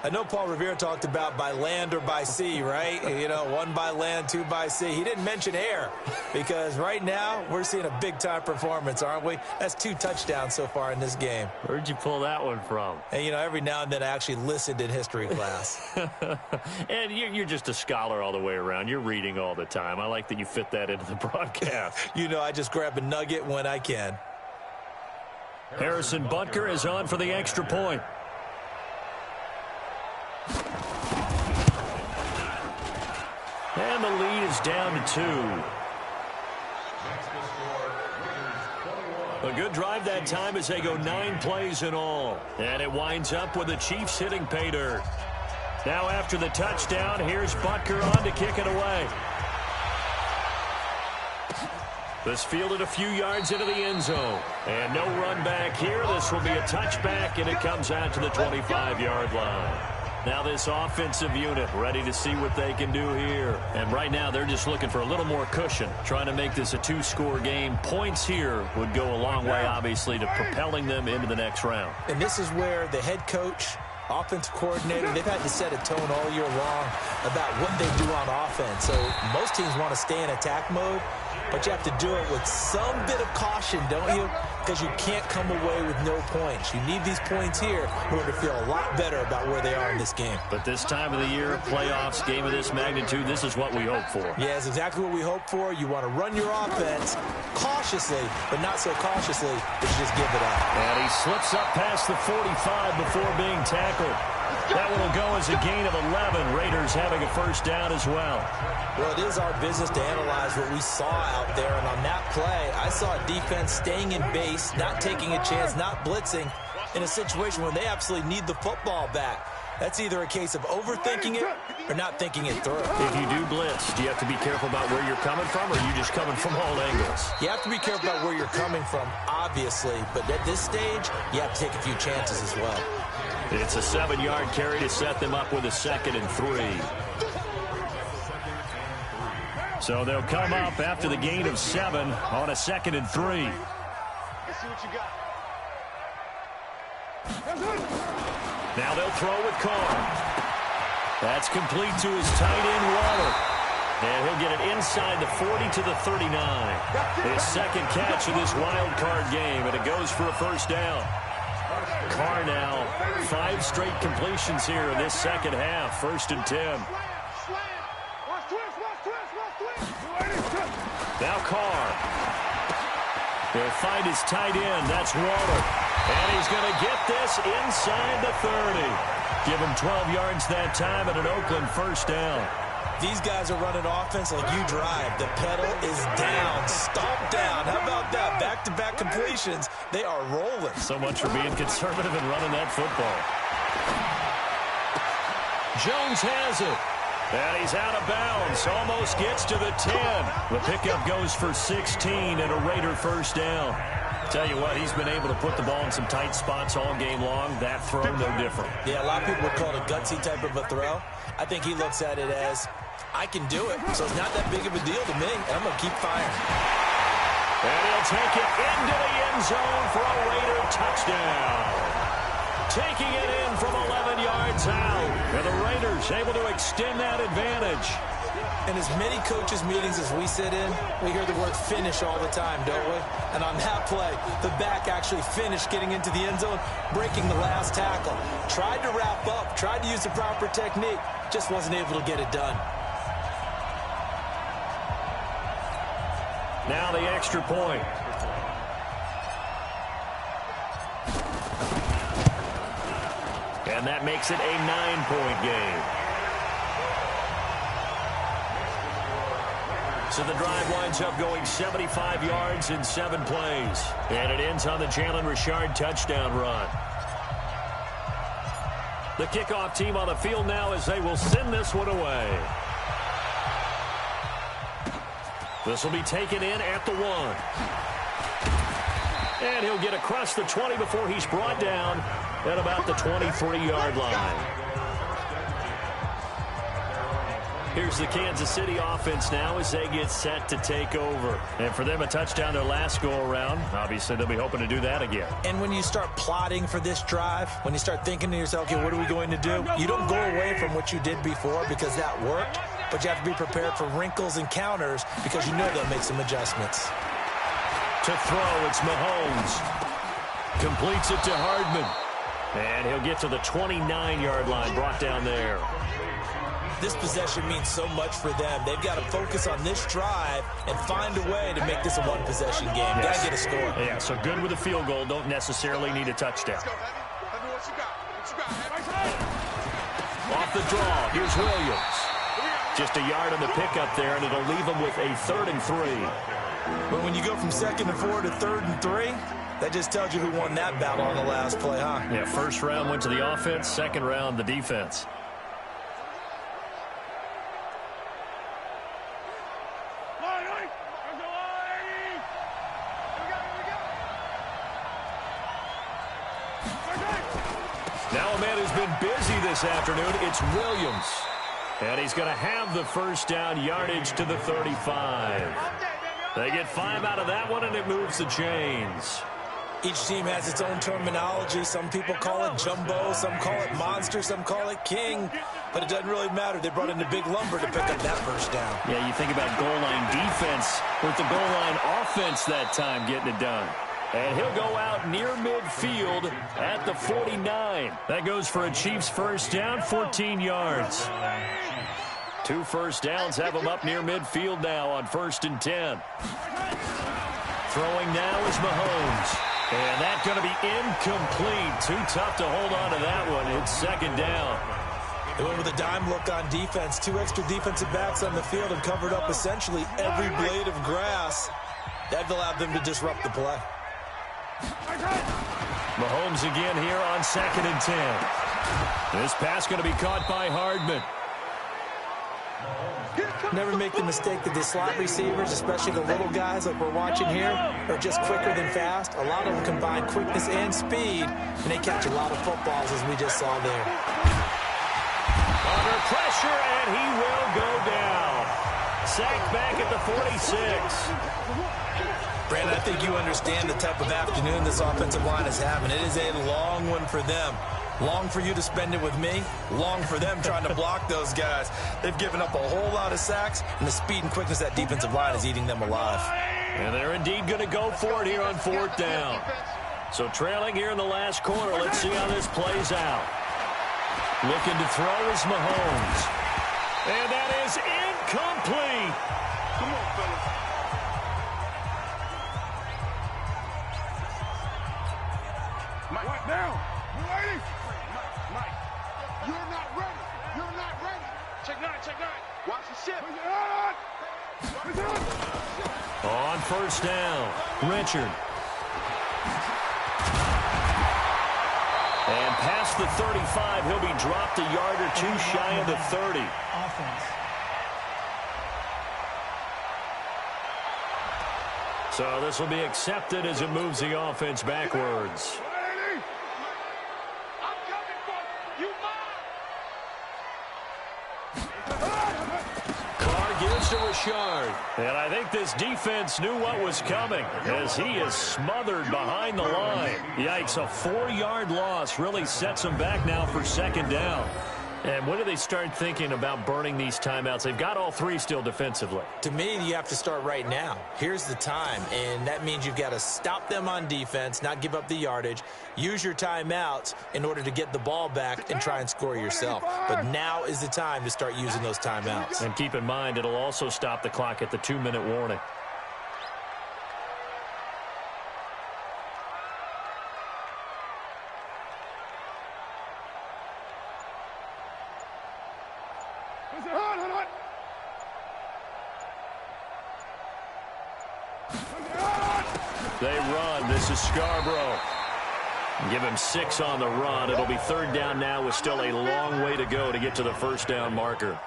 I know Paul Revere talked about by land or by sea, right? You know, 1 by land, 2 by sea. He didn't mention air because right now we're seeing a big-time performance, aren't we? That's 2 touchdowns so far in this game. Where'd you pull that one from? And, you know, every now and then I actually listened in history class. And you're just a scholar all the way around. You're reading all the time. I like that you fit that into the broadcast. You know, I just grab a nugget when I can. Harrison Butker is on for the extra point. And the lead is down to 2. A good drive that time as they go 9 plays in all. And it winds up with the Chiefs hitting pay dirt. Now after the touchdown, here's Butker on to kick it away. This fielded a few yards into the end zone. And no run back here. This will be a touchback, and it comes out to the 25-yard line. Now this offensive unit ready to see what they can do here. And right now they're just looking for a little more cushion, trying to make this a 2-score game. Points here would go a long way, obviously, to propelling them into the next round. And this is where the head coach, offensive coordinator, they've had to set a tone all year long about what they do on offense. So most teams want to stay in attack mode, but you have to do it with some bit of caution, don't you? Because you can't come away with no points. You need these points here in order to feel a lot better about where they are in this game. But this time of the year, playoffs, game of this magnitude, this is what we hope for. Yeah, it's exactly what we hope for. You want to run your offense cautiously, but not so cautiously that you just give it up. And he slips up past the 45 before being tackled. That one will go as a gain of 11. Raiders having a first down as well. Well, it is our business to analyze what we saw out there. And on that play, I saw a defense staying in base, not taking a chance, not blitzing in a situation where they absolutely need the football back. That's either a case of overthinking it or not thinking it through. If you do blitz, do you have to be careful about where you're coming from, or are you just coming from all angles? You have to be careful about where you're coming from, obviously. But at this stage, you have to take a few chances as well. It's a 7-yard carry to set them up with a 2nd and 3. So they'll come up after the gain of 7 on a 2nd and 3. Let's see what you got. Now they'll throw with Carr. That's complete to his tight end, Waller. And he'll get it inside the 40 to the 39. His second catch of this wild card game, and it goes for a first down. Carr now 5 straight completions here in this second half. 1st and 10. Now Carr. He'll find his tight end. That's Waller. And he's going to get this inside the 30. Give him 12 yards that time and an Oakland first down. These guys are running offense like you drive. The pedal is down, stomp down. How about that? Back-to-back completions. They are rolling. So much for being conservative and running that football. Jones has it. And he's out of bounds. Almost gets to the 10. The pickup goes for 16 and a Raider first down. Tell you what, he's been able to put the ball in some tight spots all game long. That throw, no different. Yeah, a lot of people would call it a gutsy type of a throw. I think he looks at it as, I can do it, so it's not that big of a deal to me, and I'm going to keep firing. And he'll take it into the end zone for a Raider touchdown. Taking it in from 11 yards out. And the Raiders able to extend that advantage. In as many coaches' meetings as we sit in, we hear the word finish all the time, don't we? And on that play, the back actually finished getting into the end zone, breaking the last tackle. Tried to wrap up, tried to use the proper technique, just wasn't able to get it done. Now the extra point. And that makes it a 9-point game. So the drive winds up going 75 yards in 7 plays. And it ends on the Jalen Richard touchdown run. The kickoff team on the field now as they will send this one away. This will be taken in at the 1. And he'll get across the 20 before he's brought down at about the 23-yard line. Here's the Kansas City offense now as they get set to take over. And for them, a touchdown their last go-around. Obviously, they'll be hoping to do that again. And when you start plotting for this drive, when you start thinking to yourself, okay, what are we going to do? You don't go away from what you did before because that worked, but you have to be prepared for wrinkles and counters because you know they'll make some adjustments. To throw, it's Mahomes. Completes it to Hardman. And he'll get to the 29-yard line, brought down there. This possession means so much for them. They've got to focus on this drive and find a way to make this a one-possession game. Yes. Got to get a score. Yeah, so good with a field goal. Don't necessarily need a touchdown. Off the draw, here's Williams. Just a yard on the pickup there, and it'll leave them with a 3rd and 3. But when you go from 2nd and 4 to 3rd and 3, that just tells you who won that battle on the last play, huh? Yeah, first round went to the offense, second round the defense. Now a man who's been busy this afternoon, it's Williams. And he's going to have the first down, yardage to the 35. They get 5 out of that one, and it moves the chains. Each team has its own terminology. Some people call it jumbo, some call it monster, some call it king. But it doesn't really matter. They brought in the big lumber to pick up that first down. Yeah, you think about goal line defense with the goal line offense that time getting it done. And he'll go out near midfield at the 49. That goes for a Chiefs first down, 14 yards. 2 first downs have him up near midfield now on 1st and 10. Throwing now is Mahomes. And that's going to be incomplete. Too tough to hold on to that one. It's second down. They went with a dime look on defense. 2 extra defensive backs on the field and covered up essentially every blade of grass. That allowed them to disrupt the play. Mahomes again here on 2nd and 10. This pass going to be caught by Hardman. Never make the mistake that the slot receivers, especially the little guys like we're watching here, are just quicker than fast. A lot of them combine quickness and speed, and they catch a lot of footballs, as we just saw there. Under pressure, and he will go down. Sacked back at the 46. Brandon, I think you understand the type of afternoon this offensive line is having. It is a long one for them. Long for you to spend it with me. Long for them trying to block those guys. They've given up a whole lot of sacks, and the speed and quickness of that defensive line is eating them alive. And they're indeed going to go for it here on 4th down. So trailing here in the last quarter. Let's see how this plays out. Looking to throw is Mahomes. And that is incomplete. Come on, fellas. Mike, now. You ready? Mike, you're not ready. You're not ready. Check 9, check 9. Watch the ship. On 1st down, Richard. And past the 35, he'll be dropped a yard or two shy of the 30. Offense. So this will be accepted as it moves the offense backwards. To Richard. And I think this defense knew what was coming as he is smothered behind the line. Yikes, a 4-yard loss really sets him back now for 2nd down. And when do they start thinking about burning these timeouts? They've got all 3 still defensively. To me, you have to start right now. Here's the time, and that means you've got to stop them on defense, not give up the yardage, use your timeouts in order to get the ball back and try and score yourself. But now is the time to start using those timeouts. And keep in mind, it'll also stop the clock at the 2-minute warning. They run. This is Scarborough. Give him 6 on the run. It'll be 3rd down now with still a long way to go to get to the 1st down marker.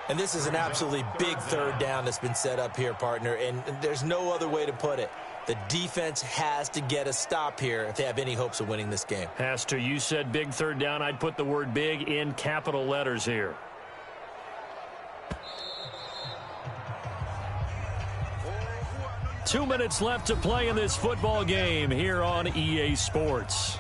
And this is an absolutely big 3rd down that's been set up here, partner, and there's no other way to put it. The defense has to get a stop here if they have any hopes of winning this game. Has to. You said big 3rd down. I'd put the word big in capital letters here. Two minutes left to play in this football game here on EA Sports.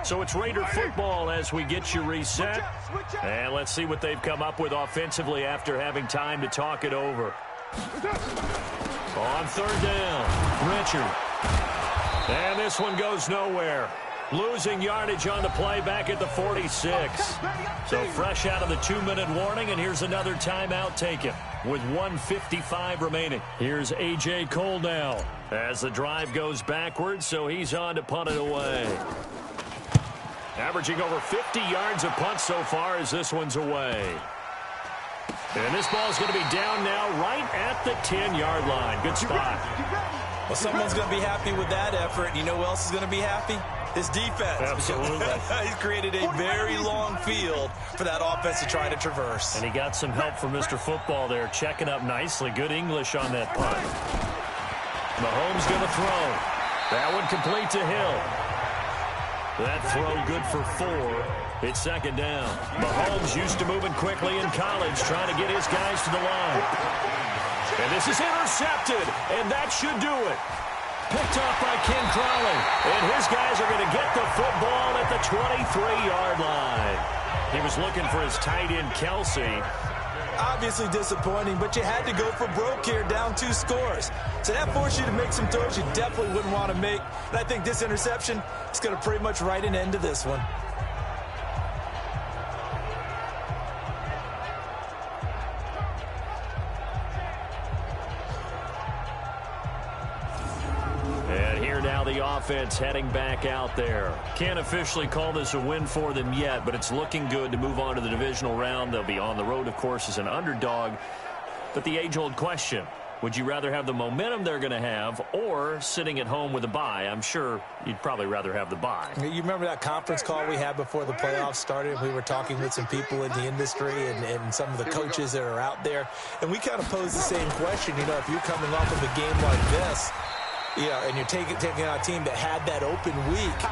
So it's Raider football as we get you reset. And let's see what they've come up with offensively after having time to talk it over. On 3rd down, Richard. And this one goes nowhere. Losing yardage on the play back at the 46. So fresh out of the 2-minute warning, and here's another timeout taken with 1:55 remaining. Here's A.J. Cole now as the drive goes backwards, so he's on to punt it away. Averaging over 50 yards a punt so far as this one's away. And this ball's going to be down now right at the 10-yard line. Good spot. Well, someone's going to be happy with that effort. And you know who else is going to be happy? His defense. Absolutely. He's created a very long field for that offense to try to traverse. And he got some help from Mr. Football there, checking up nicely. Good English on that punt. Mahomes going to throw. That one complete to Hill. That throw good for 4. It's 2nd down. Mahomes used to moving quickly in college, trying to get his guys to the line. And this is intercepted, and that should do it. Picked off by Ken Crawley. And his guys are going to get the football at the 23-yard line. He was looking for his tight end, Kelsey. Obviously disappointing, but you had to go for broke here, down 2 scores. So that forced you to make some throws you definitely wouldn't want to make. And I think this interception is going to pretty much write an end to this one. now the offense heading back out there. Can't officially call this a win for them yet, but it's looking good to move on to the divisional round. They'll be on the road, of course, as an underdog. But the age-old question, would you rather have the momentum they're going to have or sitting at home with a bye? I'm sure you'd probably rather have the bye. You remember that conference call we had before the playoffs started? We were talking with some people in the industry and some of the coaches that are out there. And we kind of posed the same question. You know, if you're coming off of a game like this, you know, and you're taking out a team that had that open week,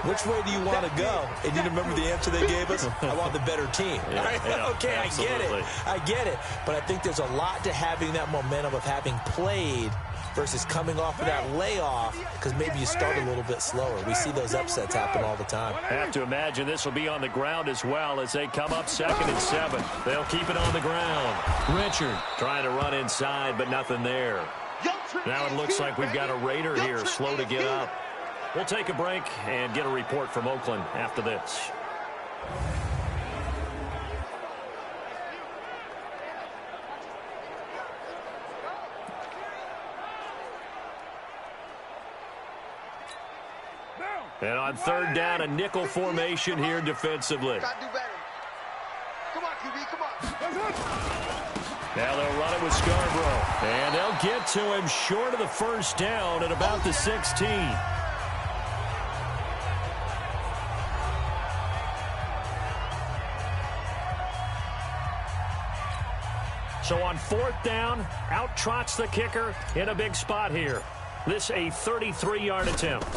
which way do you want to go? And you remember the answer they gave us? I want the better team. Yeah, okay, absolutely. I get it. But I think there's a lot to having that momentum of having played versus coming off of that layoff, because maybe you start a little bit slower. We see those upsets happen all the time. I have to imagine this will be on the ground as well as they come up 2nd and 7. They'll keep it on the ground. Richard trying to run inside, but nothing there. Now it looks like we've got a Raider here, slow to get up. We'll take a break and get a report from Oakland after this. And on 3rd down, a nickel formation here defensively. Come on, QB, come on. Now they'll run it with Scarborough. And they'll get to him short of the 1st down at about the 16. So on 4th down, out trots the kicker in a big spot here. This a 33-yard attempt.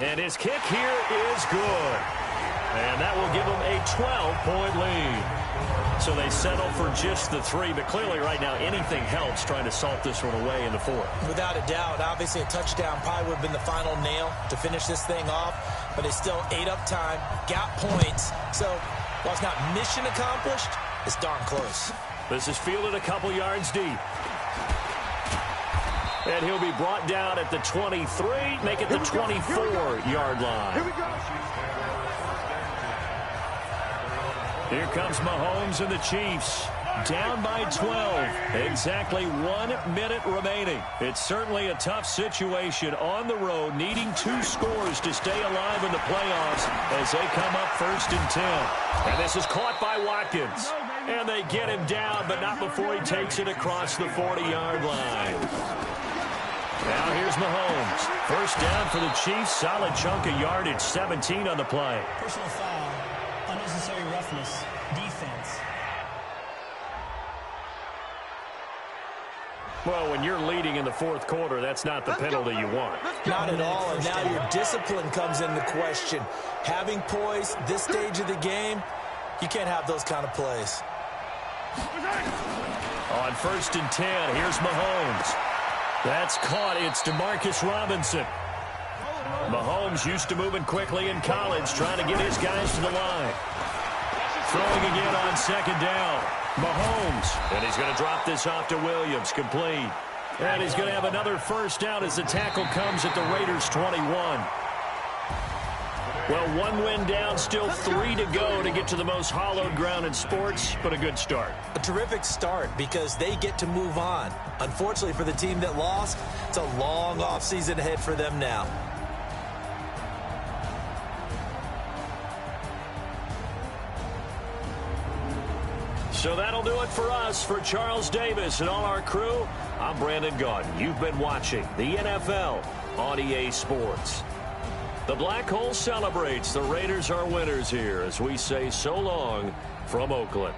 And his kick here is good. And that will give them a 12-point lead. So they settle for just the 3, but clearly right now anything helps trying to salt this one away in the 4th. Without a doubt, obviously a touchdown probably would have been the final nail to finish this thing off, but it's still ate up time, got points. So while it's not mission accomplished, it's darn close. This is fielded a couple yards deep. And he'll be brought down at the 23, make it the 24-yard line. Here we go. Here comes Mahomes and the Chiefs. Down by 12. Exactly 1 minute remaining. It's certainly a tough situation on the road, needing 2 scores to stay alive in the playoffs as they come up 1st and 10. And this is caught by Watkins. And they get him down, but not before he takes it across the 40-yard line. Now here's Mahomes. 1st down for the Chiefs. Solid chunk of yardage. 17 on the play. Personal foul. Unnecessary roughness. Defense. Well, when you're leading in the 4th quarter, that's not the penalty you want. Not at all, and now your discipline comes into question. Having poise this stage of the game, you can't have those kind of plays. On 1st and 10, here's Mahomes. That's caught. It's DeMarcus Robinson. Mahomes used to moving quickly in college, trying to get his guys to the line. Throwing again on 2nd down. Mahomes. And he's going to drop this off to Williams. Complete. And he's going to have another 1st down as the tackle comes at the Raiders' 21. Well, 1 win down, still 3 to go to get to the most hallowed ground in sports, but a good start. A terrific start because they get to move on. Unfortunately for the team that lost, it's a long offseason ahead for them now. So that'll do it for us. For Charles Davis and all our crew, I'm Brandon Gaudin. You've been watching the NFL on EA Sports. The Black Hole celebrates. The Raiders are winners here as we say so long from Oakland.